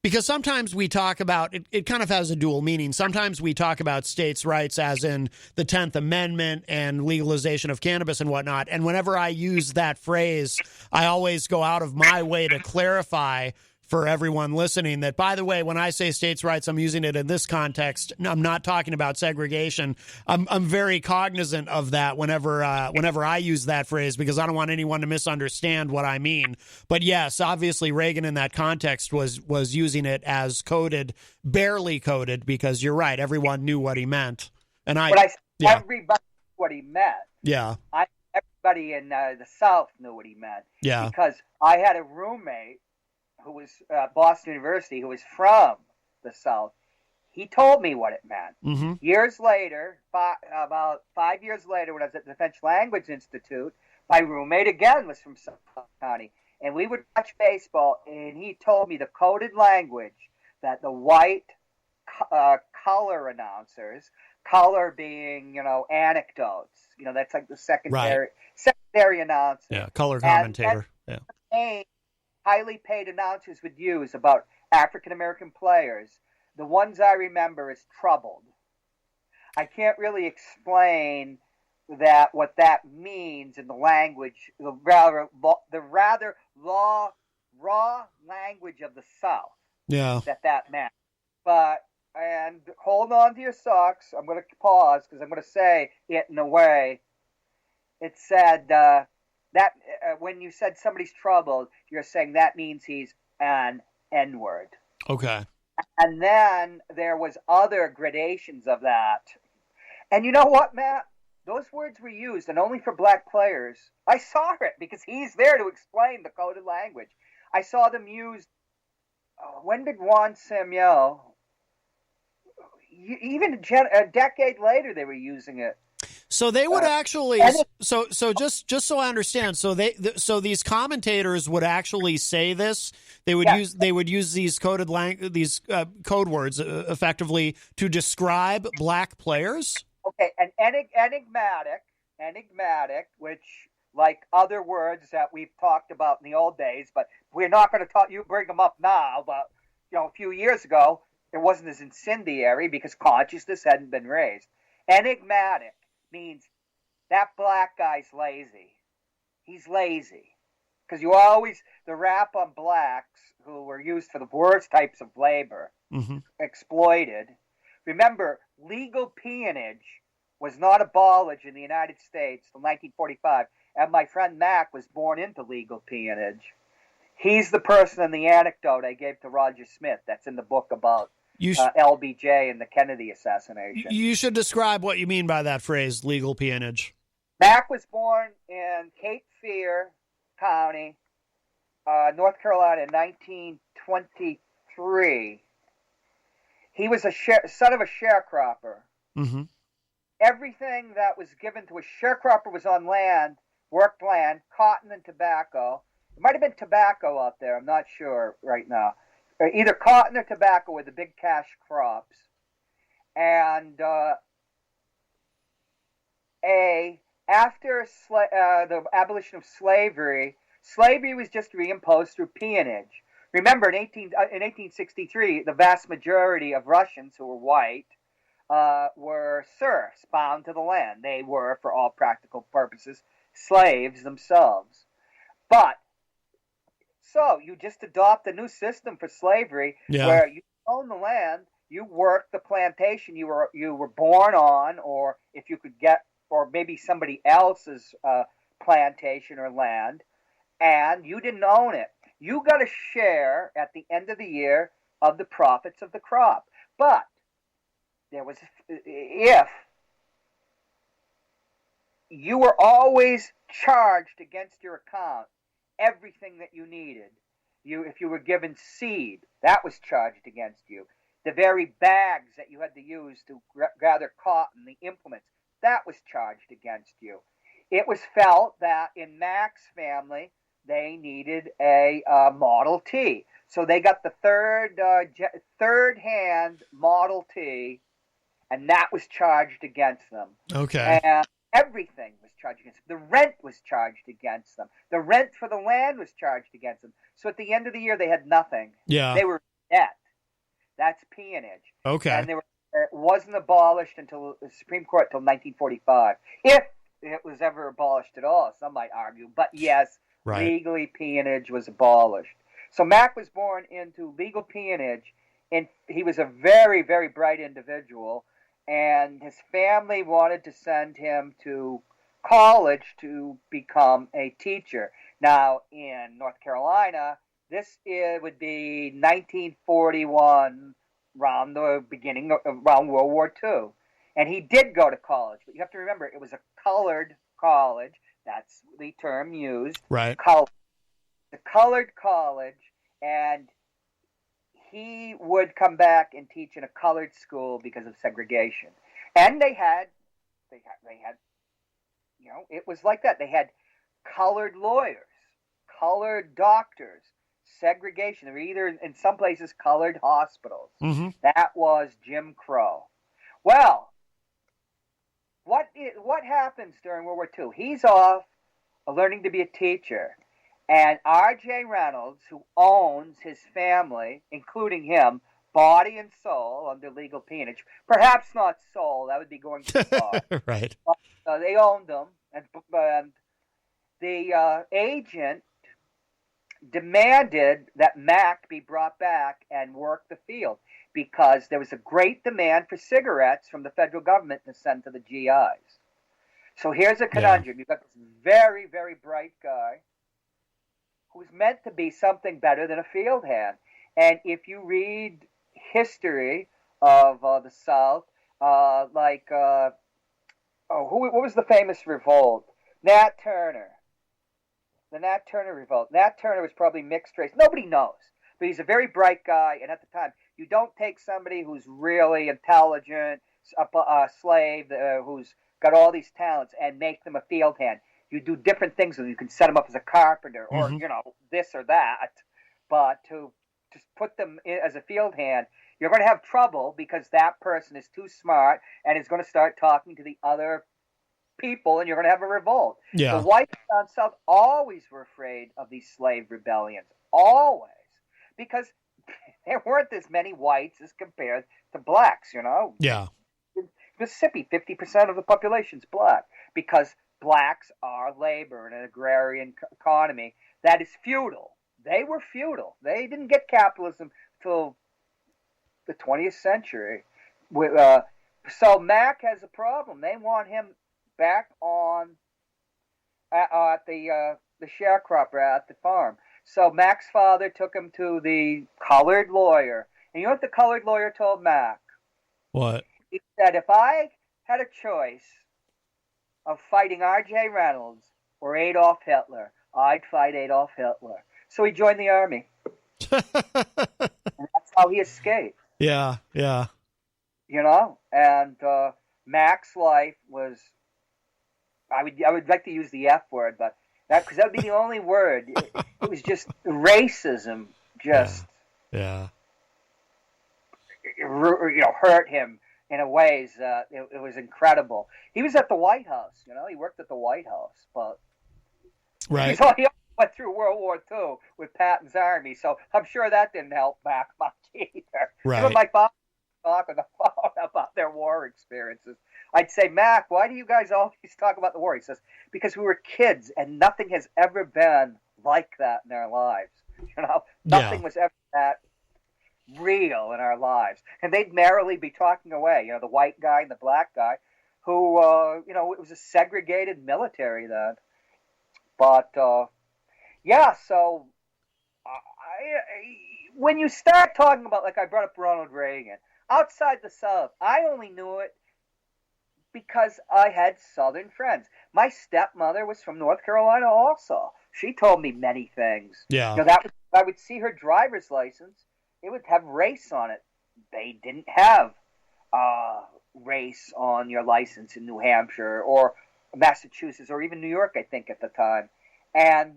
because sometimes we talk about it kind of has a dual meaning. Sometimes we talk about states' rights as in the 10th Amendment and legalization of cannabis and whatnot. And whenever I use that phrase, I always go out of my way to clarify for everyone listening that, by the way, when I say states' rights, I'm using it in this context. I'm not talking about segregation. I'm very cognizant of that whenever I use that phrase, because I don't want anyone to misunderstand what I mean. But yes, obviously Reagan in that context was using it as coded, barely coded, because you're right, everyone knew what he meant. And everybody knew what he meant. Yeah. Everybody in the South knew what he meant. Yeah. Because I had a roommate who was at Boston University, who was from the South. He told me what it meant. Mm-hmm. Years later, about 5 years later, when I was at the French Language Institute, my roommate again was from Suffolk County, and we would watch baseball, and he told me the coded language that the white color announcers, color being, anecdotes, that's like the secondary announcer. Yeah, color commentator. And highly paid announcers would use about African American players. The ones I remember is troubled. I can't really explain what that means in the language, the rather raw language of the South. Yeah. That meant. And hold on to your socks. I'm going to pause because I'm going to say it in a way. It said that when you said somebody's troubled, you're saying that means he's an N-word. Okay. And then there was other gradations of that. And you know what, Matt? Those words were used, and only for black players. I saw it because he's there to explain the coded language. I saw them used. When did Juan Samuel? Even a decade later, they were using it. So they would actually. So just so I understand. So these commentators would actually say this. They would use these coded code words effectively to describe black players. Okay, and enigmatic, which like other words that we've talked about in the old days, but we're not going to bring them up now. But a few years ago, it wasn't as incendiary because consciousness hadn't been raised. Enigmatic means that black guy's lazy. He's lazy. Because the rap on blacks who were used for the worst types of labor, exploited. Remember, legal peonage was not abolished in the United States until 1945, and my friend Mac was born into legal peonage. He's the person in the anecdote I gave to Roger Smith that's in the book about LBJ and the Kennedy assassination. You should describe what you mean by that phrase, legal peonage. Mac was born in Cape Fear County, North Carolina in 1923. He was son of a sharecropper. Mm-hmm. Everything that was given to a sharecropper was on land, worked land, cotton and tobacco. It might have been tobacco out there. I'm not sure right now. Either cotton or tobacco were the big cash crops. And after the abolition of slavery was just reimposed through peonage. Remember, in 1863, the vast majority of Russians who were white were serfs bound to the land. They were, for all practical purposes, slaves themselves. So you just adopt a new system for slavery where you own the land, you work the plantation you were born on, or if you could get, or maybe somebody else's plantation or land, and you didn't own it. You got a share at the end of the year of the profits of the crop. But there was if you were always charged against your account everything that you needed. If you were given seed, that was charged against you. The very bags that you had to use to gather cotton, the implements, that was charged against you. It was felt that in Mac's family, they needed a Model T. So they got the third-hand Model T, and that was charged against them. Okay. And everything was charged against them. The rent was charged against them. The rent for the land was charged against them. So at the end of the year, they had nothing. Yeah. They were in debt. That's peonage. Okay. And it wasn't abolished until the Supreme Court until 1945. If it was ever abolished at all, some might argue. But yes, right. Legally peonage was abolished. So Mac was born into legal peonage, and he was a very, very bright individual. And his family wanted to send him to college to become a teacher. Now, in North Carolina, would be 1941, around the beginning, around World War II. And he did go to college, but you have to remember, it was a colored college. That's the term used. Right. The colored college, and he would come back and teach in a colored school because of segregation. And they had, it was like that. They had colored lawyers, colored doctors, segregation. There were either, in some places, colored hospitals. Mm-hmm. That was Jim Crow. Well, what happens during World War II? He's off learning to be a teacher. And R.J. Reynolds, who owns his family, including him, body and soul, under legal peonage. Perhaps not soul. That would be going too far. Right. But, they owned them. And the agent demanded that Mac be brought back and work the field because there was a great demand for cigarettes from the federal government to send to the GIs. So here's a conundrum. Yeah. You've got this very, very bright guy who's meant to be something better than a field hand. And if you read history of the South, what was the famous revolt? Nat Turner. The Nat Turner revolt. Nat Turner was probably mixed race. Nobody knows. But he's a very bright guy, and at the time, you don't take somebody who's really intelligent, a slave, who's got all these talents, and make them a field hand. You do different things with them. You can set them up as a carpenter or, this or that. But to just put them in as a field hand, you're going to have trouble because that person is too smart and is going to start talking to the other people, and you're going to have a revolt. Yeah. The whites down south always were afraid of these slave rebellions. Always. Because there weren't as many whites as compared to blacks, Yeah. In Mississippi, 50% of the population's black because blacks are labor in an agrarian economy that is feudal. They were feudal. They didn't get capitalism till the 20th century. So Mac has a problem. They want him back on at the sharecropper at the farm. So Mac's father took him to the colored lawyer. And you know what the colored lawyer told Mac? What? He said, if I had a choice of fighting R.J. Reynolds or Adolf Hitler, I'd fight Adolf Hitler. So he joined the army. And that's how he escaped. Yeah. And Mac's life was, I would like to use the F word, but because that would be the only word. It was just racism, hurt him in a ways that it was incredible. He was at the White House, he worked at the White House, but right. He went through World War II with Patton's army, so I'm sure that didn't help back much either. Right. Even my father talk on the phone about their war experiences. I'd say, Mac, why do you guys always talk about the war? He says, because we were kids and nothing has ever been like that in our lives. Nothing was ever that real in our lives. And they'd merrily be talking away, the white guy and the black guy, who, it was a segregated military then. But, so when you start talking about, like I brought up Ronald Reagan, outside the South. I only knew it because I had Southern friends. My stepmother was from North Carolina also. She told me many things. Yeah. I would see her driver's license. It would have race on it. They didn't have race on your license in New Hampshire or Massachusetts or even New York, I think, at the time. And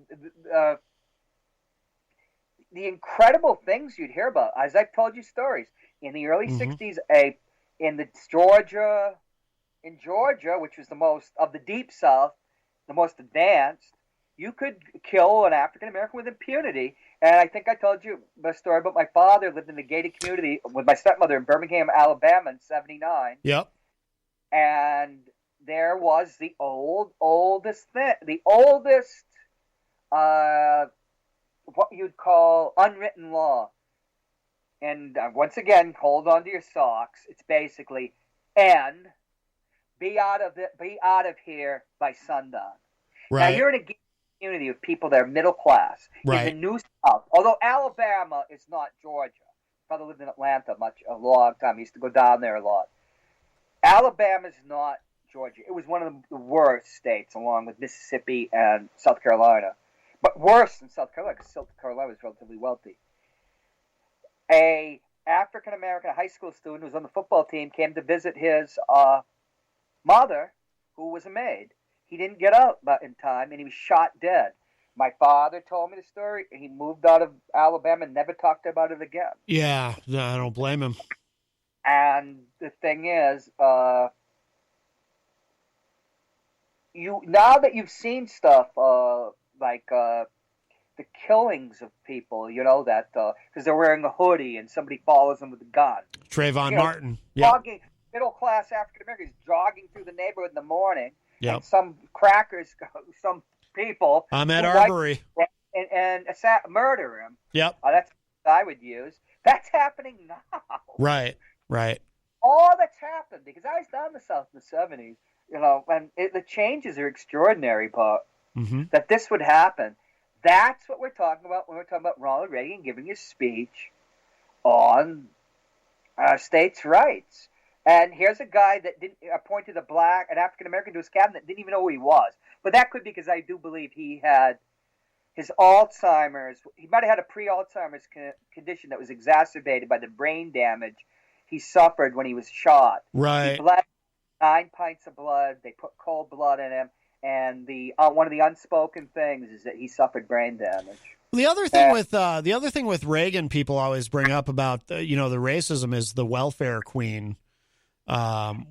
the incredible things you'd hear about, as I've told you stories, in the early 60s, in Georgia, which was the most of the Deep South, the most advanced, you could kill an African American with impunity. And I think I told you a story about my father lived in a gated community with my stepmother in Birmingham, Alabama in '79. Yep. And there was the oldest, what you'd call unwritten law. And once again, hold on to your socks. It's basically, and be out of here by sundown. Right. Now you're in a community of people that are middle class. Right. In the New South, although Alabama is not Georgia. My father lived in Atlanta a long time. He used to go down there a lot. Alabama is not Georgia. It was one of the worst states, along with Mississippi and South Carolina. But worse than South Carolina, because South Carolina was relatively wealthy. A African-American high school student who was on the football team came to visit his mother, who was a maid. He didn't get out in time, and he was shot dead. My father told me the story. He moved out of Alabama and never talked about it again. Yeah, no, I don't blame him. And the thing is, now that you've seen stuff like the killings of people, that because they're wearing a hoodie and somebody follows them with a gun. Trayvon Martin. Yeah. Middle-class African-Americans jogging through the neighborhood in the morning. Yep. And some crackers, some people. Ahmaud Arbery. And murder him. Yep. That's what I would use. That's happening now. Right. All that's happened, because I was down in the South in the 70s, and the changes are extraordinary, but that this would happen. That's what we're talking about when we're talking about Ronald Reagan giving his speech on states' rights. And here's a guy that appointed an African-American to his cabinet, didn't even know who he was. But that could be because I do believe he had his Alzheimer's. He might have had a pre-Alzheimer's condition that was exacerbated by the brain damage he suffered when he was shot. Right. He bled 9 pints of blood. They put cold blood in him. And one of the unspoken things is that he suffered brain damage. The other thing with Reagan, people always bring up about the racism is the welfare queen.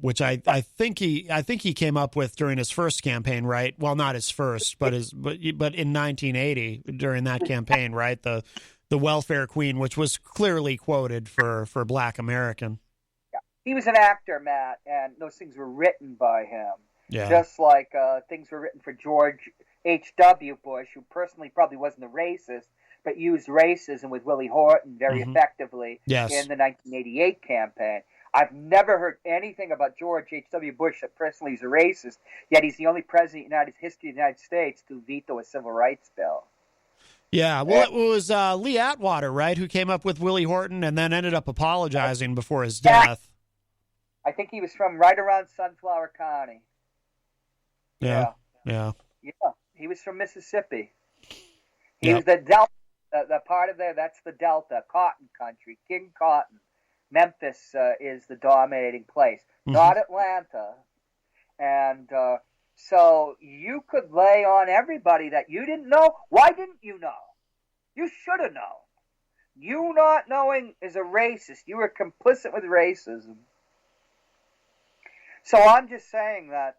Which I think he came up with during his first campaign, right? Well, not his first, but in 1980 during that campaign, right? The welfare queen, which was clearly quoted for Black American. Yeah. He was an actor, Matt, and those things were written by him. Yeah. Just like things were written for George H.W. Bush, who personally probably wasn't a racist, but used racism with Willie Horton very effectively in the 1988 campaign. I've never heard anything about George H.W. Bush that personally is a racist, yet he's the only president in the history of the United States to veto a civil rights bill. Yeah, well, it was Lee Atwater, right, who came up with Willie Horton and then ended up apologizing before his death. I think he was from right around Sunflower County. Yeah. Yeah, he was from Mississippi. He was the Delta, the part of there, that's the Delta, cotton country, King Cotton. Memphis is the dominating place, not Atlanta. And so you could lay on everybody that you didn't know. Why didn't you know? You should have known. You not knowing is a racist. You were complicit with racism. So I'm just saying that,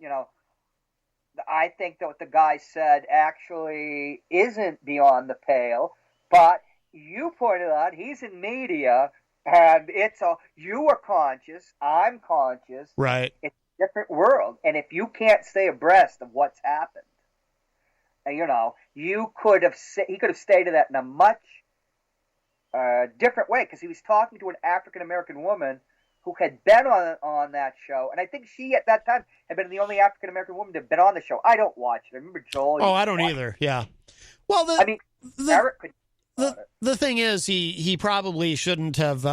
I think that what the guy said actually isn't beyond the pale, but you pointed out he's in media. And you are conscious, I'm conscious. Right. It's a different world. And if you can't stay abreast of what's happened, he could have stated that in a much different way, because he was talking to an African-American woman who had been on that show. And I think she, at that time, had been the only African-American woman to have been on the show. I don't watch it. I remember Joel. Oh, I don't either. Yeah. Well, Eric could. The thing is, he probably shouldn't have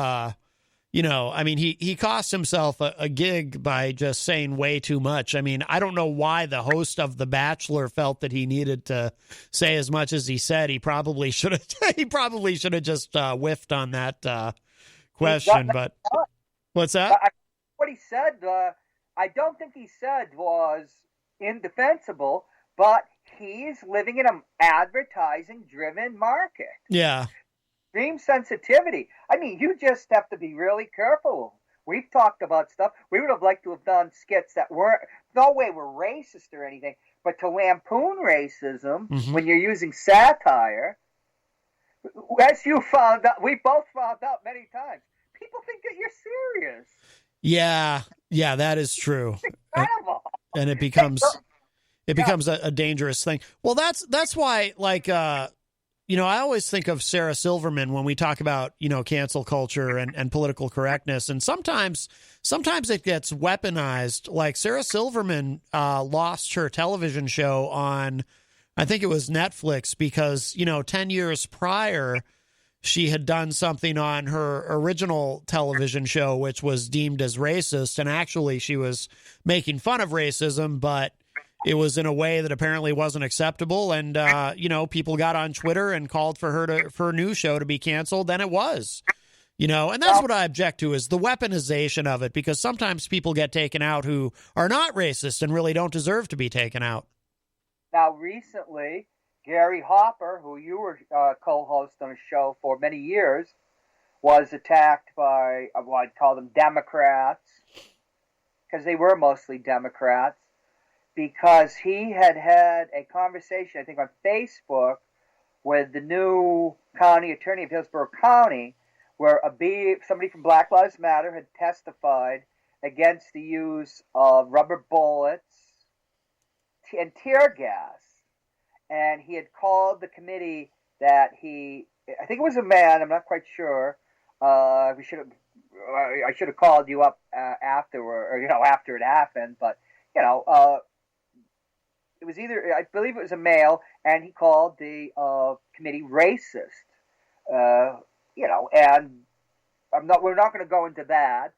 I mean, he cost himself a gig by just saying way too much. I mean, I don't know why the host of The Bachelor felt that he needed to say as much as he said. He probably should have. He probably should have just whiffed on that question. But what's that? What he said, I don't think he said was indefensible, but he's living in an advertising-driven market. Yeah. Extreme sensitivity. I mean, you just have to be really careful. We've talked about stuff. We would have liked to have done skits that weren't, no way were racist or anything, but to lampoon racism when you're using satire, as you found out, we both found out many times, people think that you're serious. Yeah, that is true. It's incredible. And it becomes a dangerous thing. Well, that's why, like, I always think of Sarah Silverman when we talk about, cancel culture and political correctness. And sometimes it gets weaponized. Like Sarah Silverman lost her television show on, I think it was Netflix, because, 10 years prior, she had done something on her original television show, which was deemed as racist. And actually she was making fun of racism, but it was in a way that apparently wasn't acceptable. And, people got on Twitter and called for her new show to be canceled. And it was, and that's what I object to, is the weaponization of it, because sometimes people get taken out who are not racist and really don't deserve to be taken out. Now, recently, Gary Hopper, who you were co-host on a show for many years, was attacked by, I'd call them Democrats, because they were mostly Democrats, because he had a conversation, I think, on Facebook with the new county attorney of Hillsborough County, where somebody from Black Lives Matter had testified against the use of rubber bullets and tear gas. And he had called the committee that I think it was a man, I'm not quite sure. I should have called you up afterward, or, after it happened, but, it was I believe it was a male, and he called the committee racist. And we're not going to go into that,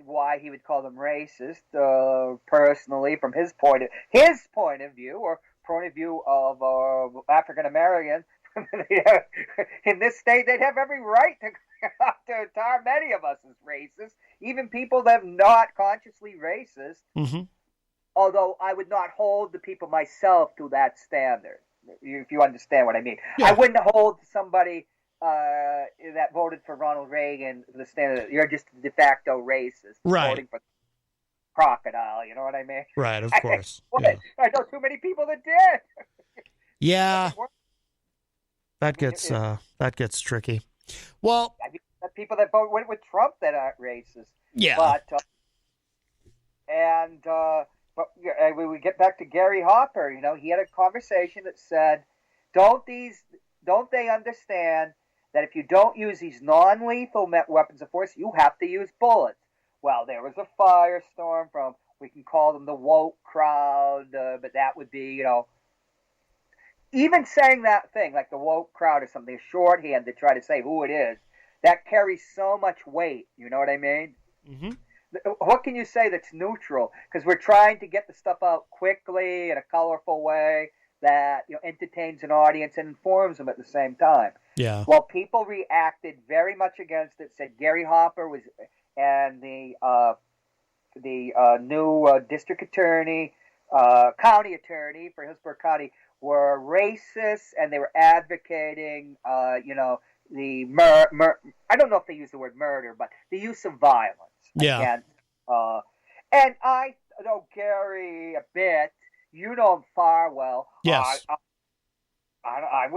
why he would call them racist, personally, from his point of view, or point of view of African Americans. In this state, they'd have every right to tar many of us as racist, even people that are not consciously racist. Mm-hmm. Although I would not hold the people myself to that standard, if you understand what I mean. Yeah. I wouldn't hold somebody that voted for Ronald Reagan to the standard that you're just a de facto racist, right, voting for crocodile, you know what I mean? Right, of course. Yeah. I know too many people that did. Yeah. That gets tricky. Well, people that went with Trump that aren't racist. Yeah. But when we get back to Gary Hopper, he had a conversation that said, don't they understand that if you don't use these non-lethal weapons of force, you have to use bullets? Well, there was a firestorm from, we can call them the woke crowd, but that would be, even saying that thing, like the woke crowd or something, a shorthand to try to say who it is, that carries so much weight, you know what I mean? Mm-hmm. What can you say that's neutral? Because we're trying to get the stuff out quickly in a colorful way that entertains an audience and informs them at the same time. Yeah. Well, people reacted very much against it. Said Gary Hopper and the new district attorney, county attorney for Hillsborough County were racist, and they were advocating, I don't know if they use the word murder, but the use of violence. Yeah. Against, and I know Gary a bit. You know him far well. Yes. I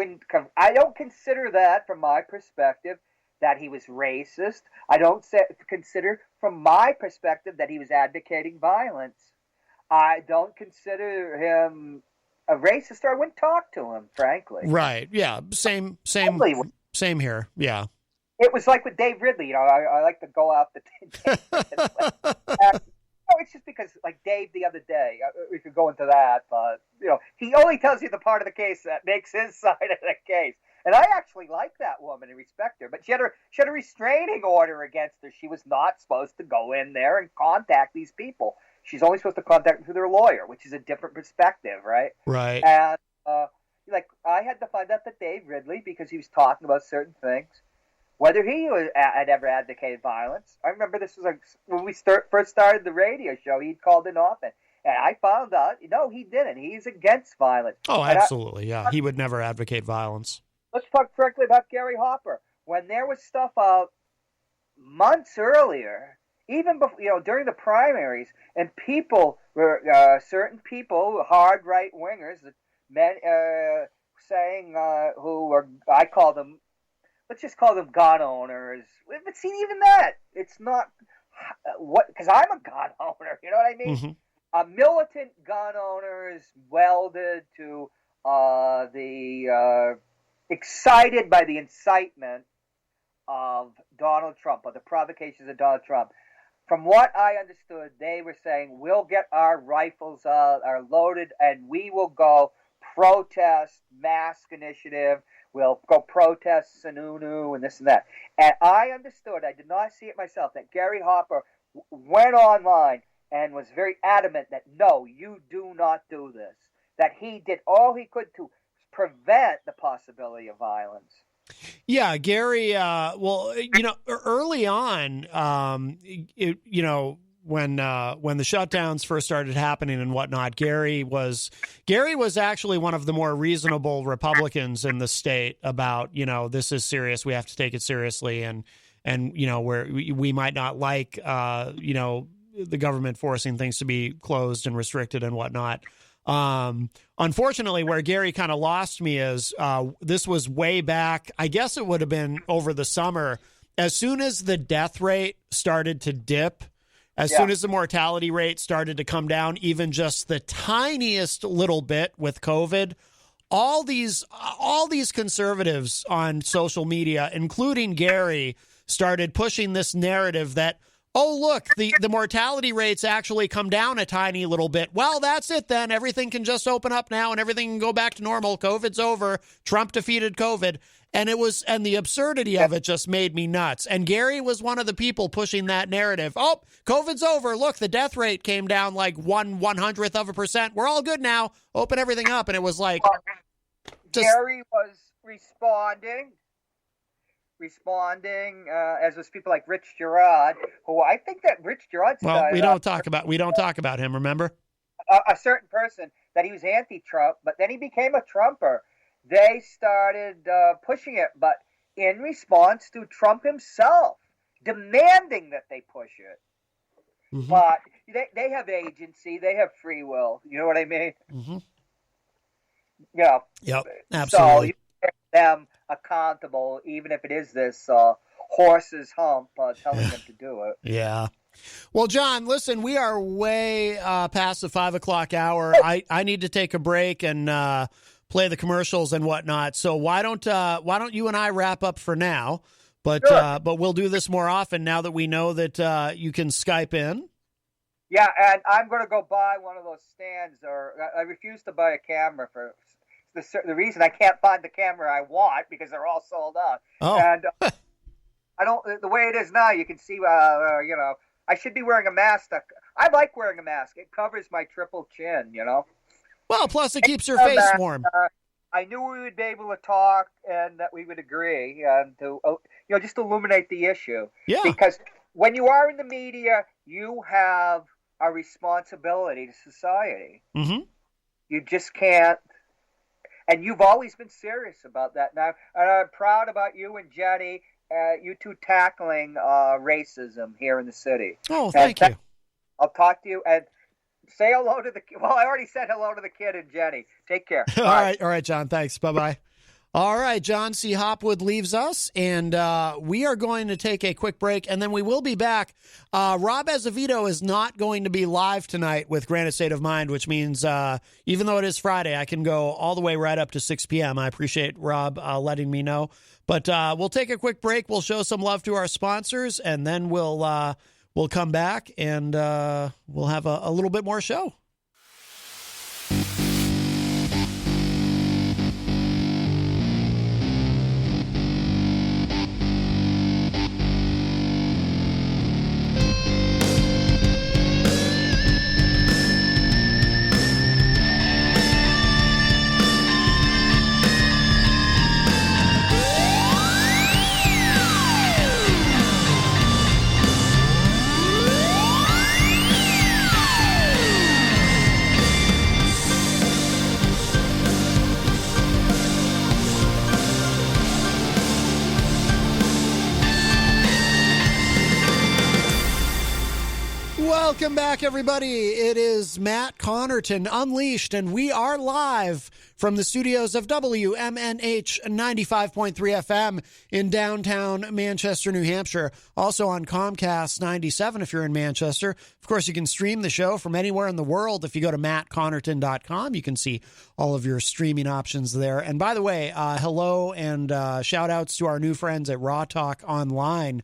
don't consider that, from my perspective, that he was racist. I don't consider, from my perspective, that he was advocating violence. I don't consider him a racist, or I wouldn't talk to him, frankly. Right. Yeah. Same here. Yeah. It was like with Dave Ridley. I like to go out it's just because, like Dave the other day, we could go into that, but he only tells you the part of the case that makes his side of the case. And I actually like that woman and respect her. But she had a restraining order against her. She was not supposed to go in there and contact these people. She's only supposed to contact them through their lawyer, which is a different perspective, right? Right. And like I had to find out that Dave Ridley, because he was talking about certain things, whether he had ever advocated violence. I remember this was when we first started the radio show. He'd called in often, and I found out, no, he didn't. He's against violence. Oh, absolutely, yeah. He would never advocate violence. Let's talk directly about Gary Hopper. When there was stuff out months earlier, even before, during the primaries, and people were certain people, hard right wingers, men saying who were, I call them, let's just call them gun owners. But see, even that, it's not because I'm a gun owner. You know what I mean? Mm-hmm. Militant gun owners welded to the excited by the incitement of Donald Trump, or the provocations of Donald Trump. From what I understood, they were saying, we'll get our rifles are loaded, and we will go protest, mask initiative. We'll go protest Sununu and this and that. And I understood, I did not see it myself, that Gary Hopper went online and was very adamant that, no, you do not do this. That he did all he could to prevent the possibility of violence. Yeah, Gary, well, early on, when the shutdowns first started happening and whatnot, Gary was actually one of the more reasonable Republicans in the state about, this is serious. We have to take it seriously. And where we might not like, the government forcing things to be closed and restricted and whatnot. Unfortunately, where Gary kind of lost me is this was way back. I guess it would have been over the summer. As soon as the death rate started to dip, as soon as the mortality rate started to come down, even just the tiniest little bit with COVID, all these conservatives on social media, including Gary, started pushing this narrative that, oh, look, the mortality rates actually come down a tiny little bit. Well, that's it then. Everything can just open up now and everything can go back to normal. COVID's over. Trump defeated COVID. And the absurdity of it just made me nuts. And Gary was one of the people pushing that narrative. Oh, COVID's over. Look, the death rate came down like 1/100%. We're all good now. Open everything up. And it was like... Gary was responding as was people like Rich Girard, who I think that Rich Girard started. Well, we don't talk about him, remember? A certain person that he was anti-Trump, but then he became a Trumper. They started pushing it, but in response to Trump himself demanding that they push it. Mm-hmm. But they have agency, they have free will. You know what I mean? Mm-hmm. Yeah. Yep. Absolutely. So you make them accountable, even if it is this horse's hump telling them to do it. Yeah. Well, John, listen, we are way past the 5 o'clock hour. I need to take a break and play the commercials and whatnot. So why don't you and I wrap up for now? But sure. But we'll do this more often now that we know that you can Skype in. Yeah, and I'm going to go buy one of those stands, or I refuse to buy a camera for the reason I can't find the camera I want because they're all sold out. Oh. And I don't. The way it is now, you can see. I should be wearing a mask. I like wearing a mask. It covers my triple chin. Well, plus it keeps your face warm. I knew we would be able to talk and that we would agree and to just illuminate the issue. Yeah. Because when you are in the media, you have a responsibility to society. Mm-hmm. You just can't. And you've always been serious about that. Now, and I'm proud about you and Jenny, you two tackling racism here in the city. Oh, thank you. I'll talk to you and say hello to the. Well, I already said hello to the kid and Jenny. Take care. All right, John. Thanks. Bye-bye. All right, John C. Hopwood leaves us, and we are going to take a quick break, and then we will be back. Rob Azevedo is not going to be live tonight with Granite State of Mind, which means even though it is Friday, I can go all the way right up to 6 p.m. I appreciate Rob letting me know. But we'll take a quick break. We'll show some love to our sponsors, and then we'll come back, and we'll have a little bit more show. Welcome back, everybody. It is Matt Connarton Unleashed, and we are live from the studios of WMNH 95.3 FM in downtown Manchester, New Hampshire. Also on Comcast 97 if you're in Manchester. Of course, you can stream the show from anywhere in the world. If you go to mattconnerton.com, you can see all of your streaming options there. And by the way, hello and shout outs to our new friends at rawtalkonline.com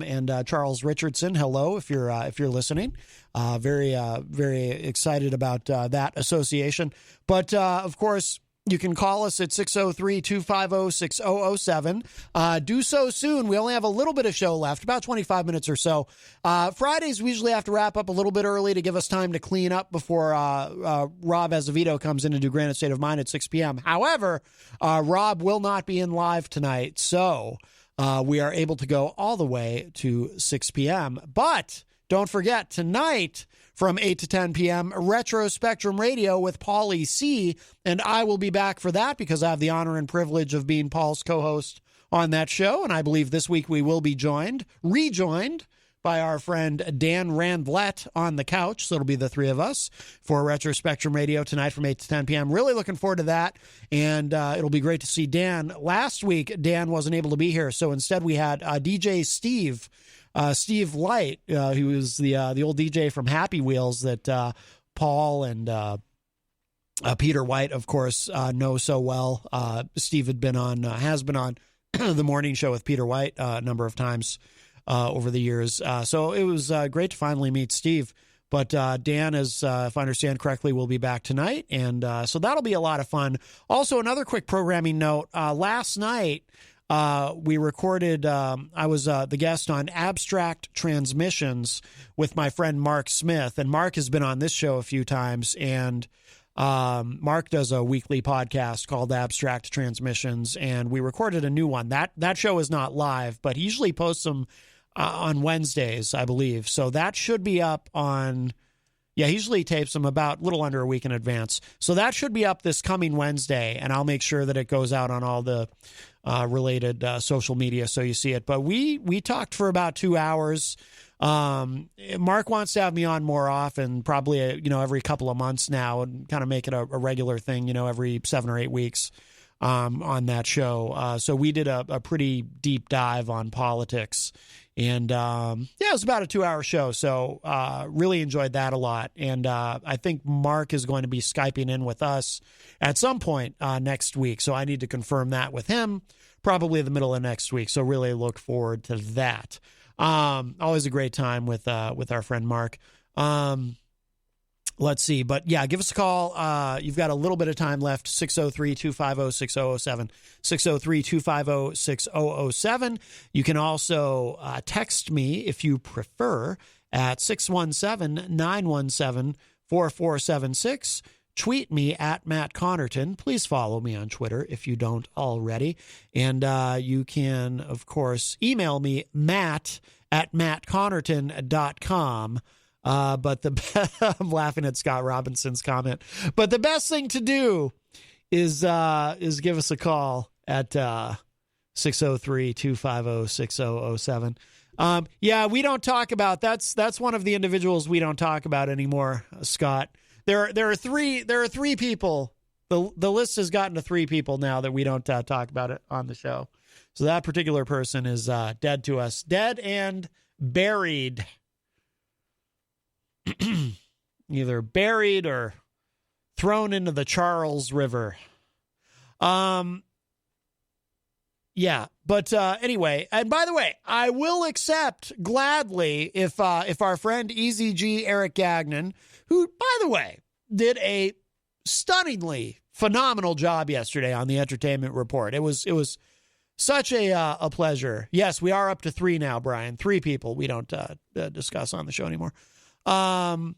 and Charles Richardson. Hello, if you're listening. Very excited about that association. But of course, you can call us at 603-250-6007. Do so soon. We only have a little bit of show left, about 25 minutes or so. Fridays, we usually have to wrap up a little bit early to give us time to clean up before Rob Azevedo comes in to do Granite State of Mind at 6 p.m. However, Rob will not be in live tonight, so we are able to go all the way to 6 p.m. But don't forget, tonight from 8 to 10 p.m., Retro Spectrum Radio with Paulie C. And I will be back for that because I have the honor and privilege of being Paul's co-host on that show. And I believe this week we will be rejoined by our friend Dan Randlett on the couch. So it'll be the three of us for Retro Spectrum Radio tonight from 8 to 10 p.m. Really looking forward to that. And it'll be great to see Dan. Last week, Dan wasn't able to be here. So instead we had DJ Steve Light, who was the old DJ from Happy Wheels that Paul and Peter White, of course, know so well. Steve has been on the morning show with Peter White a number of times over the years. So it was great to finally meet Steve. But Dan, if I understand correctly, will be back tonight. And so that'll be a lot of fun. Also, another quick programming note. Last night, we recorded, I was the guest on Abstract Transmissions with my friend Mark Smith. And Mark has been on this show a few times. And Mark does a weekly podcast called Abstract Transmissions. And we recorded a new one. That show is not live, but he usually posts them on Wednesdays, I believe. So that should be up on... Yeah, he usually tapes them about a little under a week in advance. So that should be up this coming Wednesday, and I'll make sure that it goes out on all the related social media so you see it. But we talked for about 2 hours. Mark wants to have me on more often, probably every couple of months now, and kind of make it a regular thing, every 7 or 8 weeks on that show. So we did a pretty deep dive on politics. And, it was about a 2-hour show, so really enjoyed that a lot. And I think Mark is going to be Skyping in with us at some point next week, so I need to confirm that with him, probably the middle of next week. So really look forward to that. Always a great time with our friend Mark. Let's see. But, yeah, give us a call. You've got a little bit of time left, 603-250-6007, 603-250-6007. You can also text me, if you prefer, at 617-917-4476. Tweet me at Matt Connarton. Please follow me on Twitter if you don't already. And you can, of course, email me, matt@mattconnerton.com. But I'm laughing at Scott Robinson's comment. But the best thing to do is give us a call at 603-250-6007. Yeah, we don't talk about that's one of the individuals we don't talk about anymore, Scott. There are three people. The list has gotten to 3 people now that we don't talk about it on the show. So that particular person is dead to us, dead and buried. Either buried or thrown into the Charles River. Yeah, but anyway, and by the way, I will accept gladly if our friend Eazy-G Eric Gagnon, who, by the way, did a stunningly phenomenal job yesterday on the Entertainment Report. It was such a pleasure. Yes, we are up to 3 now, Brian. 3 people we don't discuss on the show anymore. 2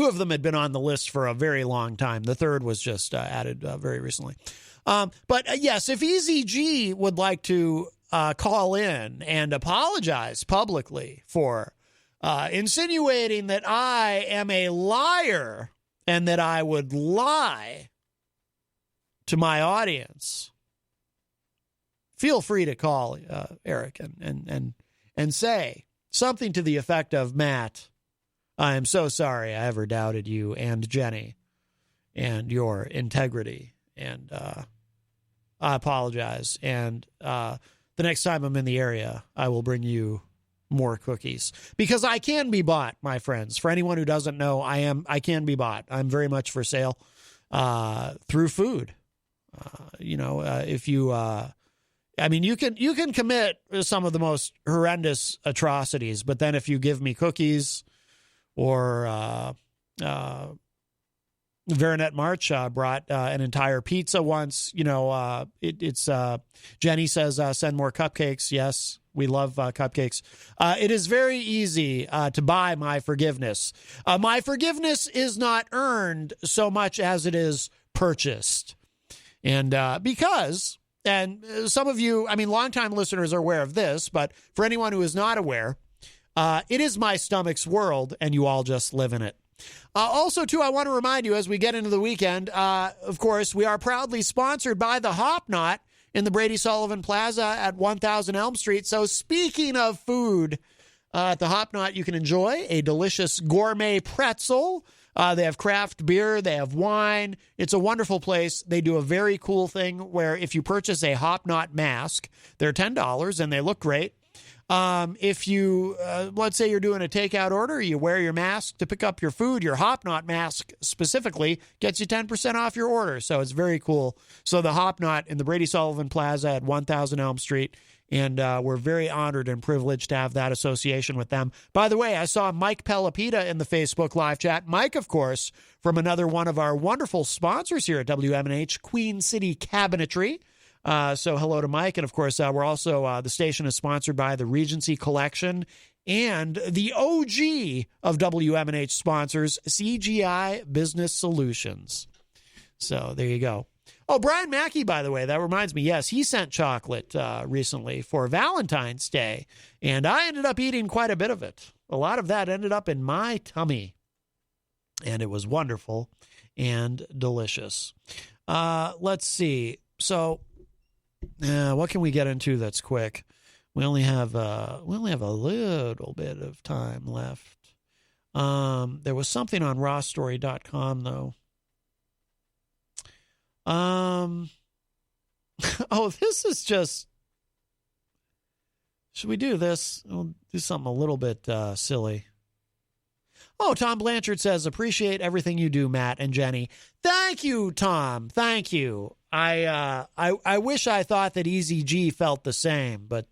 of them had been on the list for a very long time. The third was just added very recently. But yes, if Eazy-G would like to call in and apologize publicly for insinuating that I am a liar and that I would lie to my audience, feel free to call Eric and say something to the effect of, Matt, I am so sorry I ever doubted you and Jenny and your integrity. And I apologize. And the next time I'm in the area, I will bring you more cookies. Because I can be bought, my friends. For anyone who doesn't know, I can be bought. I'm very much for sale through food. If you... you can commit some of the most horrendous atrocities, but then if you give me cookies or Veronet March brought an entire pizza once, Jenny says, send more cupcakes. Yes, we love cupcakes. It is very easy to buy my forgiveness. My forgiveness is not earned so much as it is purchased. And because... And some of you, longtime listeners are aware of this, but for anyone who is not aware, it is my stomach's world, and you all just live in it. Also, too, I want to remind you as we get into the weekend, of course, we are proudly sponsored by the Hop Knot in the Brady Sullivan Plaza at 1000 Elm Street. So speaking of food, at the Hop Knot, you can enjoy a delicious gourmet pretzel. They have craft beer. They have wine. It's a wonderful place. They do a very cool thing where if you purchase a Hop Knot mask, they're $10 and they look great. If you, let's say you're doing a takeout order, you wear your mask to pick up your food, your Hop Knot mask specifically gets you 10% off your order. So it's very cool. So the Hop Knot in the Brady Sullivan Plaza at 1000 Elm Street. And we're very honored and privileged to have that association with them. By the way, I saw Mike Pelopita in the Facebook live chat. Mike, of course, from another one of our wonderful sponsors here at WMNH, Queen City Cabinetry. So hello to Mike. And, of course, we're also, the station is sponsored by the Regency Collection and the OG of WMNH sponsors, CGI Business Solutions. So there you go. Oh, Brian Mackey, by the way, that reminds me. Yes, he sent chocolate recently for Valentine's Day, and I ended up eating quite a bit of it. A lot of that ended up in my tummy, and it was wonderful and delicious. Let's see. So, what can we get into that's quick? We only have a little bit of time left. There was something on rawstory.com though. This is just, should we do this? We'll do something a little bit silly. Oh, Tom Blanchard says, appreciate everything you do, Matt and Jenny. Thank you, Tom. Thank you. I wish I thought that Eazy-G felt the same, but,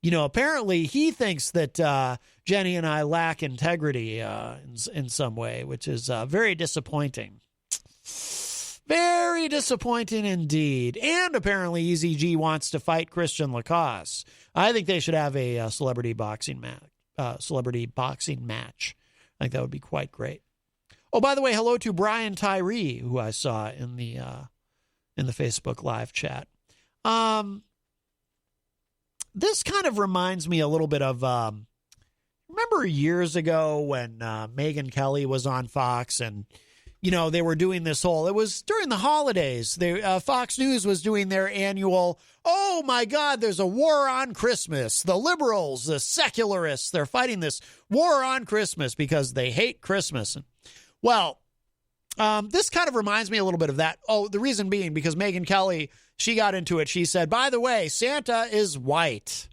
apparently he thinks that Jenny and I lack integrity in some way, which is very disappointing. Very disappointing indeed. And apparently Eazy-G wants to fight Christian Lacoss. I think they should have a celebrity boxing match. I think that would be quite great. Oh, by the way, hello to Brian Tyree, who I saw in the Facebook live chat. This kind of reminds me a little bit of remember years ago when Megyn Kelly was on Fox and they were doing this whole, it was during the holidays. Fox News was doing their annual, oh my God, there's a war on Christmas. The liberals, the secularists, they're fighting this war on Christmas because they hate Christmas. Well, this kind of reminds me a little bit of that. Oh, the reason being because Megyn Kelly, she got into it. She said, by the way, Santa is white.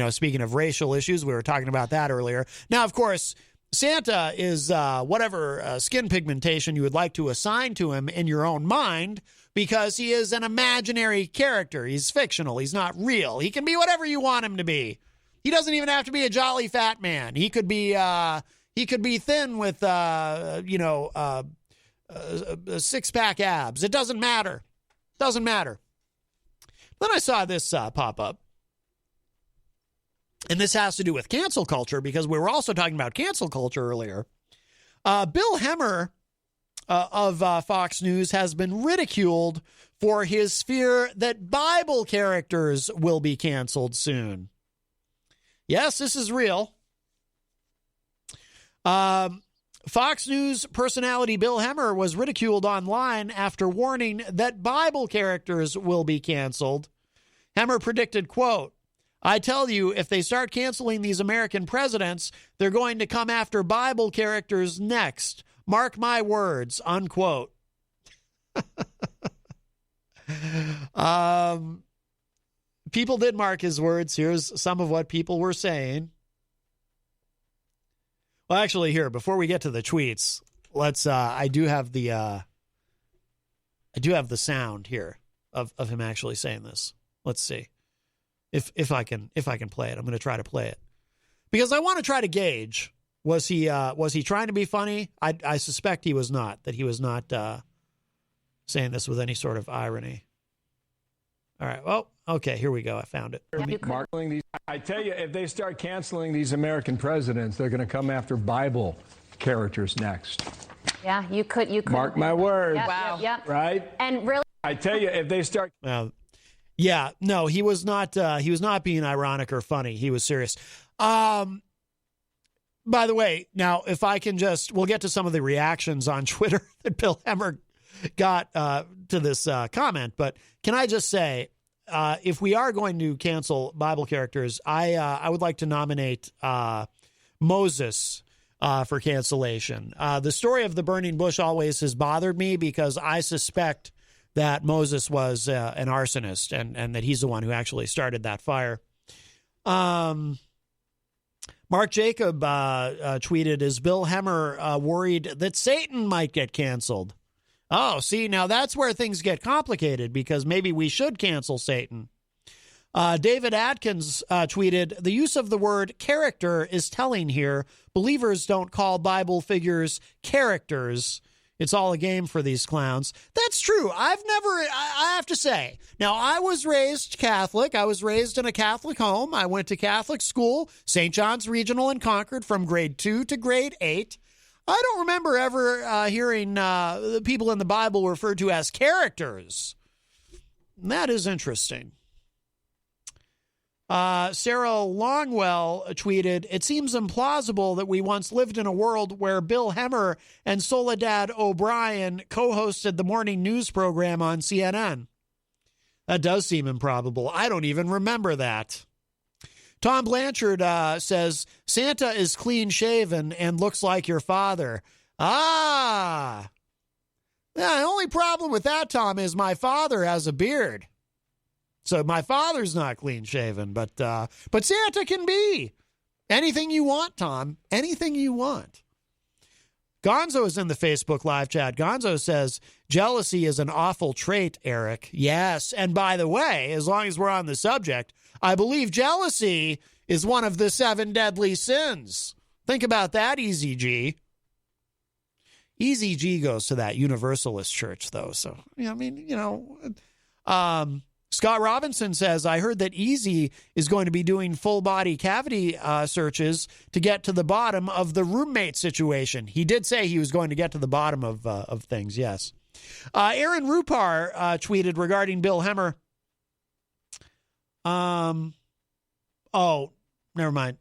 Speaking of racial issues, we were talking about that earlier. Now, of course, Santa is whatever skin pigmentation you would like to assign to him in your own mind because he is an imaginary character. He's fictional. He's not real. He can be whatever you want him to be. He doesn't even have to be a jolly fat man. He could be thin with six-pack abs. It doesn't matter. Doesn't matter. Then I saw this pop up. And this has to do with cancel culture because we were also talking about cancel culture earlier. Bill Hemmer of Fox News has been ridiculed for his fear that Bible characters will be canceled soon. Yes, this is real. Fox News personality Bill Hemmer was ridiculed online after warning that Bible characters will be canceled. Hemmer predicted, quote, I tell you, if they start canceling these American presidents, they're going to come after Bible characters next. Mark my words, unquote. People did mark his words. Here's some of what people were saying. Well, actually, here, before we get to the tweets, let's I do have the sound here of him actually saying this. Let's see if I can play it. I'm going to try to play it because I want to try to gauge, was he trying to be funny? I suspect he was not, that he was not saying this with any sort of irony. All right. Well, okay, here we go. I found it. I tell you, if they start canceling these American presidents, they're going to come after Bible characters next. Yeah, you could. Mark my words. Yep, wow. Yep. Right? And really, I tell you, if they start. Yeah, no, he was not being ironic or funny. He was serious. By the way, now, if I can we'll get to some of the reactions on Twitter that Bill Hemmer got to this comment, but can I just say, if we are going to cancel Bible characters, I would like to nominate Moses for cancellation. The story of the burning bush always has bothered me because I suspect that Moses was an arsonist and that he's the one who actually started that fire. Mark Jacob tweeted, is Bill Hemmer worried that Satan might get canceled? Oh, see, now that's where things get complicated because maybe we should cancel Satan. David Atkins tweeted, the use of the word character is telling here. Believers don't call Bible figures characters. It's all a game for these clowns. That's true. I have to say, now I was raised Catholic. I was raised in a Catholic home. I went to Catholic school, St. John's Regional in Concord from grade 2 to grade 8. I don't remember ever hearing the people in the Bible referred to as characters. And that is interesting. Sarah Longwell tweeted, it seems implausible that we once lived in a world where Bill Hemmer and Soledad O'Brien co-hosted the morning news program on CNN. That does seem improbable. I don't even remember that. Tom Blanchard says, Santa is clean-shaven and looks like your father. Ah! Yeah, the only problem with that, Tom, is my father has a beard. So my father's not clean-shaven, but Santa can be. Anything you want, Tom. Anything you want. Gonzo is in the Facebook live chat. Gonzo says, jealousy is an awful trait, Eric. Yes, and by the way, as long as we're on the subject, I believe jealousy is one of the 7 deadly sins. Think about that, Eazy-G. Eazy-G goes to that Universalist church, though. So, Scott Robinson says, I heard that Eazy is going to be doing full-body cavity searches to get to the bottom of the roommate situation. He did say he was going to get to the bottom of things, yes. Aaron Rupar tweeted regarding Bill Hemmer. Oh, never mind.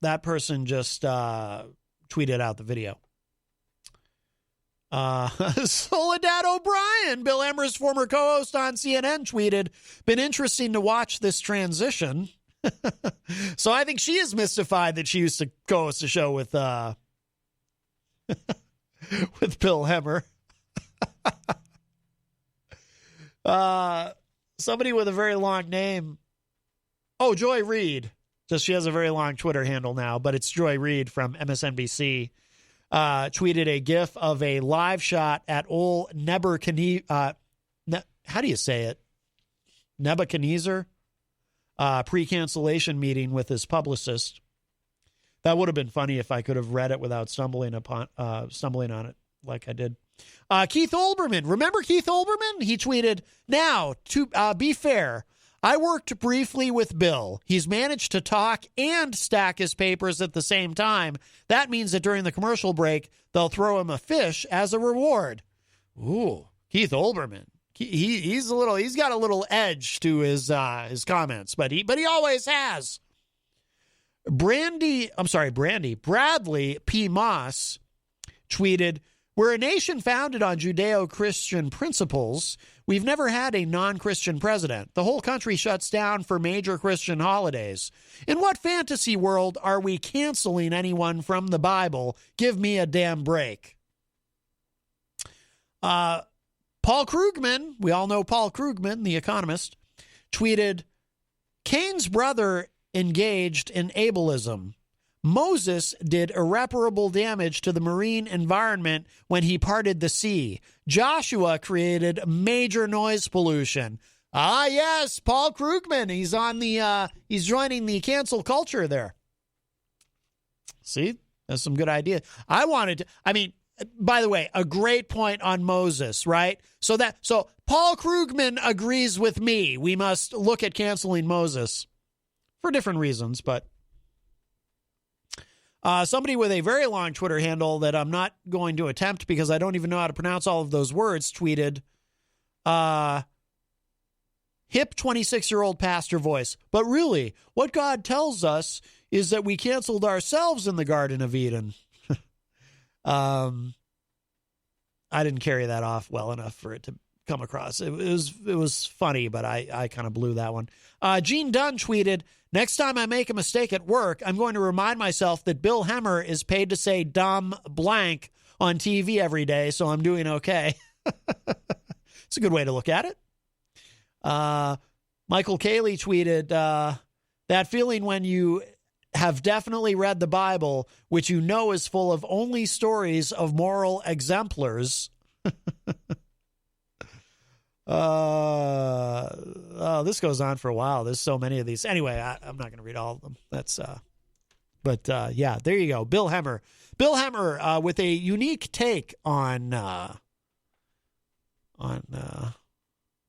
That person just tweeted out the video. Soledad O'Brien, Bill Hemmer's former co-host on CNN, tweeted, been interesting to watch this transition. So I think she is mystified that she used to co-host a show with with Bill Hemmer. Somebody with a very long name. Oh, Joy Reid. Just she has a very long Twitter handle now, but it's Joy Reid from MSNBC. Tweeted a GIF of a live shot at old Nebuchadnezzar. How do you say it? Nebuchadnezzar? Pre-cancellation meeting with his publicist. That would have been funny if I could have read it without stumbling on it like I did. Keith Olbermann. Remember Keith Olbermann? He tweeted, now, to be fair, I worked briefly with Bill. He's managed to talk and stack his papers at the same time. That means that during the commercial break, they'll throw him a fish as a reward. Ooh, Keith Olbermann. He's got a little edge to his comments, but he always has. Bradley P. Moss tweeted, we're a nation founded on Judeo-Christian principles. We've never had a non-Christian president. The whole country shuts down for major Christian holidays. In what fantasy world are we canceling anyone from the Bible? Give me a damn break. Paul Krugman, we all know Paul Krugman, the economist, tweeted, Cain's brother engaged in ableism. Moses did irreparable damage to the marine environment when he parted the sea. Joshua created major noise pollution. Ah, yes, Paul Krugman. He's on the. He's joining the cancel culture there. See, that's some good ideas. By the way, a great point on Moses, right? So Paul Krugman agrees with me. We must look at canceling Moses for different reasons, but. Somebody with a very long Twitter handle that I'm not going to attempt because I don't even know how to pronounce all of those words tweeted, hip 26-year-old pastor voice. But really, what God tells us is that we canceled ourselves in the Garden of Eden. I didn't carry that off well enough for it to come across. It was funny, but I kind of blew that one. Gene Dunn tweeted, next time I make a mistake at work, I'm going to remind myself that Bill Hemmer is paid to say dumb blank on TV every day, so I'm doing okay. It's a good way to look at it. Michael Cayley tweeted, that feeling when you have definitely read the Bible, which you know is full of only stories of moral exemplars. This goes on for a while. There's so many of these. Anyway, I'm not going to read all of them. Yeah, there you go. Bill Hemmer with a unique take on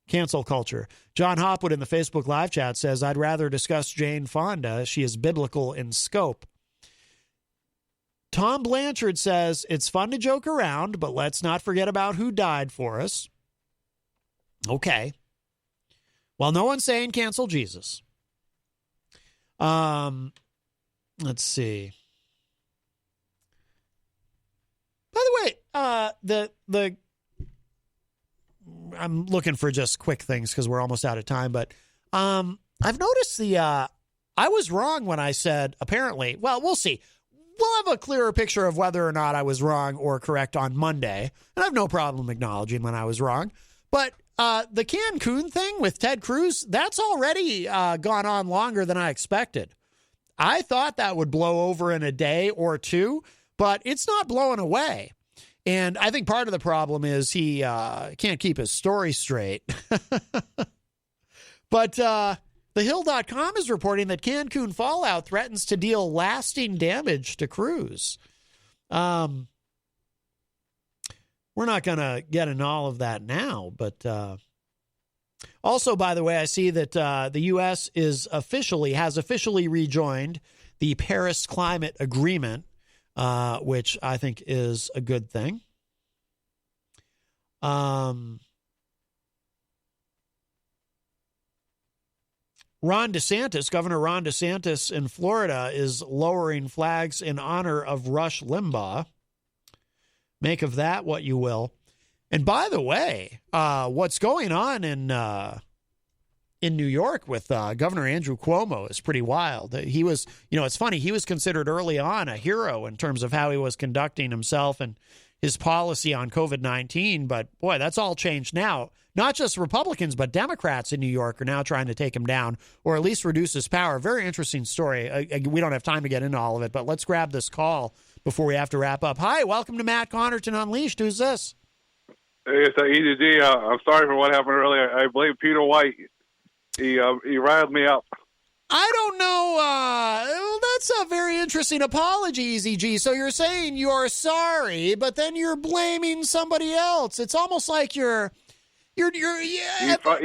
cancel culture. John Hopwood in the Facebook live chat says, I'd rather discuss Jane Fonda. She is biblical in scope. Tom Blanchard says, it's fun to joke around, but let's not forget about who died for us. Okay. Well, no one's saying cancel Jesus. Let's see. By the way, I'm looking for just quick things because we're almost out of time, but I've noticed I was wrong when I said, apparently, well, we'll see. We'll have a clearer picture of whether or not I was wrong or correct on Monday, and I have no problem acknowledging when I was wrong. But the Cancun thing with Ted Cruz, that's already gone on longer than I expected. I thought that would blow over in a day or two, but it's not blowing away. And I think part of the problem is he can't keep his story straight. But TheHill.com is reporting that Cancun fallout threatens to deal lasting damage to Cruz. We're not going to get into all of that now, but also, by the way, I see that the U.S. has officially rejoined the Paris Climate Agreement, which I think is a good thing. Governor Ron DeSantis in Florida is lowering flags in honor of Rush Limbaugh. Make of that what you will. And by the way, what's going on in New York with Governor Andrew Cuomo is pretty wild. He was, it's funny, he was considered early on a hero in terms of how he was conducting himself and his policy on COVID-19. But boy, that's all changed now. Not just Republicans, but Democrats in New York are now trying to take him down or at least reduce his power. Very interesting story. We don't have time to get into all of it, but let's grab this call before we have to wrap up. Hi, welcome to Matt Connarton Unleashed. Who's this? Hey, it's Eazy-G. I'm sorry for what happened earlier. I blame Peter White. He riled me up. I don't know. That's a very interesting apology, Eazy-G. So you're saying you're sorry, but then you're blaming somebody else. It's almost like you're He got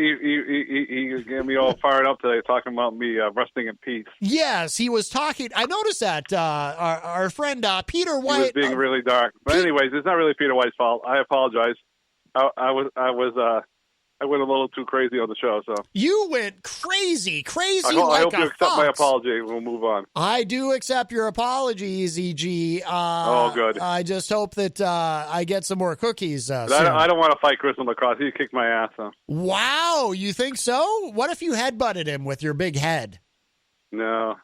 me all fired up today talking about me resting in peace. Yes, he was talking. I noticed that our friend Peter White. He was being really dark. But anyways, it's not really Peter White's fault. I apologize. I was I went a little too crazy on the show. So you went crazy I like hope you a accept fox. my apology, and we'll move on. I do accept your apology, Eazy-G. Good. I just hope that I get some more cookies soon. I don't want to fight Chris on Lacoss. He kicked my ass. So. Wow, you think so? What if you headbutted him with your big head? No,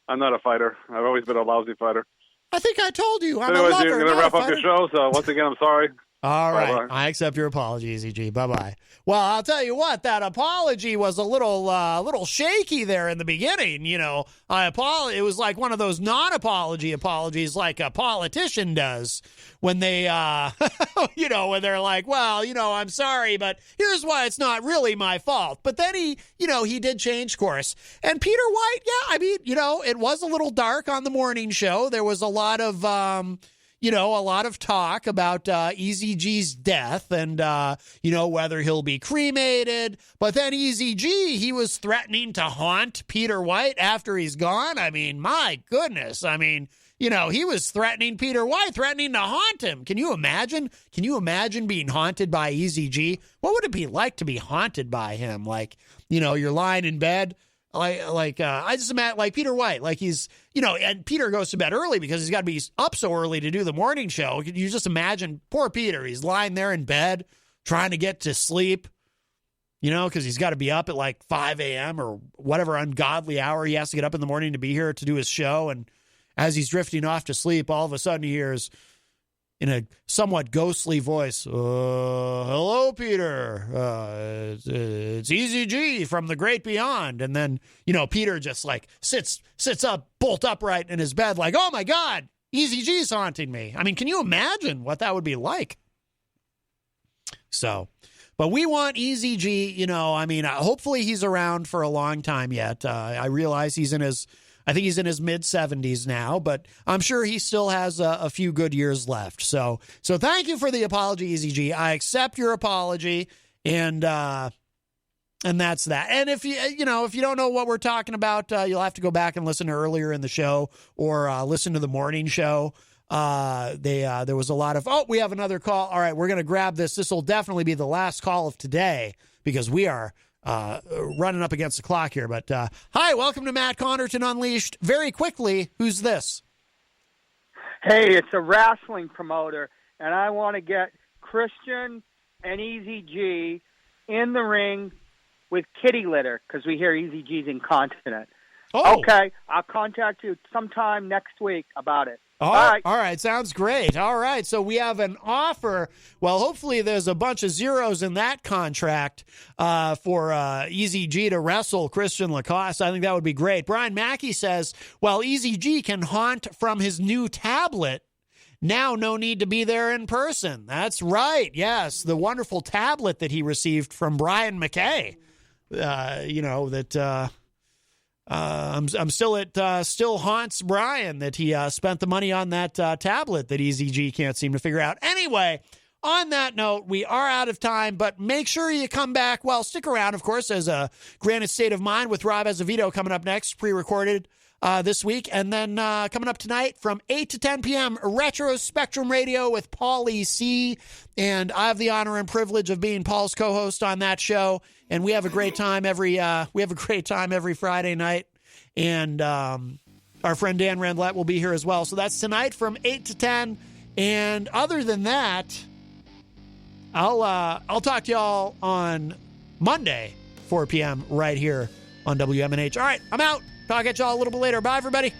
I'm not a fighter. I've always been a lousy fighter. I think I told you. I'm Anyways, a lover, you're going to not wrap a up your fighter. show, so once again, I'm sorry. All right. Bye-bye. I accept your apology, Eazy-G. Bye-bye. Well, I'll tell you what, that apology was a little shaky there in the beginning. You know, it was like one of those non-apology apologies like a politician does when they, when they're like, well, I'm sorry, but here's why it's not really my fault. But then he did change course. And Peter White, yeah, I mean, it was a little dark on the morning show. There was a lot of, a lot of talk about Eazy-G's death and, whether he'll be cremated. But then Eazy-G, he was threatening to haunt Peter White after he's gone. I mean, my goodness. I mean, he was threatening Peter White, threatening to haunt him. Can you imagine? Can you imagine being haunted by Eazy-G? What would it be like to be haunted by him? Like, you're lying in bed. I just imagine like Peter White, like he's, and Peter goes to bed early because he's got to be up so early to do the morning show. You just imagine poor Peter. He's lying there in bed trying to get to sleep, because he's got to be up at like 5 a.m. or whatever ungodly hour he has to get up in the morning to be here to do his show. And as he's drifting off to sleep, all of a sudden he hears in a somewhat ghostly voice, hello, Peter. It's Eazy-G from the great beyond. And then, Peter just like sits up, bolt upright in his bed like, oh my God, Eazy-G's haunting me. I mean, can you imagine what that would be like? So, but we want Eazy-G, hopefully he's around for a long time yet. I realize he's in his mid-70s now, but I'm sure he still has a few good years left. So thank you for the apology, Eazy-G. I accept your apology, and that's that. And if you don't know what we're talking about, you'll have to go back and listen to earlier in the show or listen to the morning show. There was a lot of, we have another call. All right, we're going to grab this. This will definitely be the last call of today because we are running up against the clock here. But hi, welcome to Matt Connarton Unleashed. Very quickly, who's this? Hey, it's a wrestling promoter, and I want to get Christian and Eazy-G in the ring with kitty litter because we hear Eazy-G's incontinent. Oh. Okay, I'll contact you sometime next week about it. All right. Sounds great. All right. So we have an offer. Well, hopefully there's a bunch of zeros in that contract for Eazy-G to wrestle Christian Lacoss. I think that would be great. Brian Mackey says, well, Eazy-G can haunt from his new tablet. Now no need to be there in person. That's right. Yes, the wonderful tablet that he received from Brian McKay. I'm still haunts Brian that he spent the money on that tablet that Eazy-G can't seem to figure out. Anyway, on that note, we are out of time, but make sure you come back. Well, stick around, of course, as a Granite State of Mind with Rob Azevedo coming up next, pre-recorded this week. And then coming up tonight from 8 to 10 p.m., Retro Spectrum Radio with Paulie C. And I have the honor and privilege of being Paul's co-host on that show. And we have a great time every Friday night. And our friend Dan Randlett will be here as well. So that's tonight from 8 to 10. And other than that, I'll talk to y'all on Monday, 4 p.m. right here on WMNH. All right, I'm out. Talk at y'all a little bit later. Bye, everybody.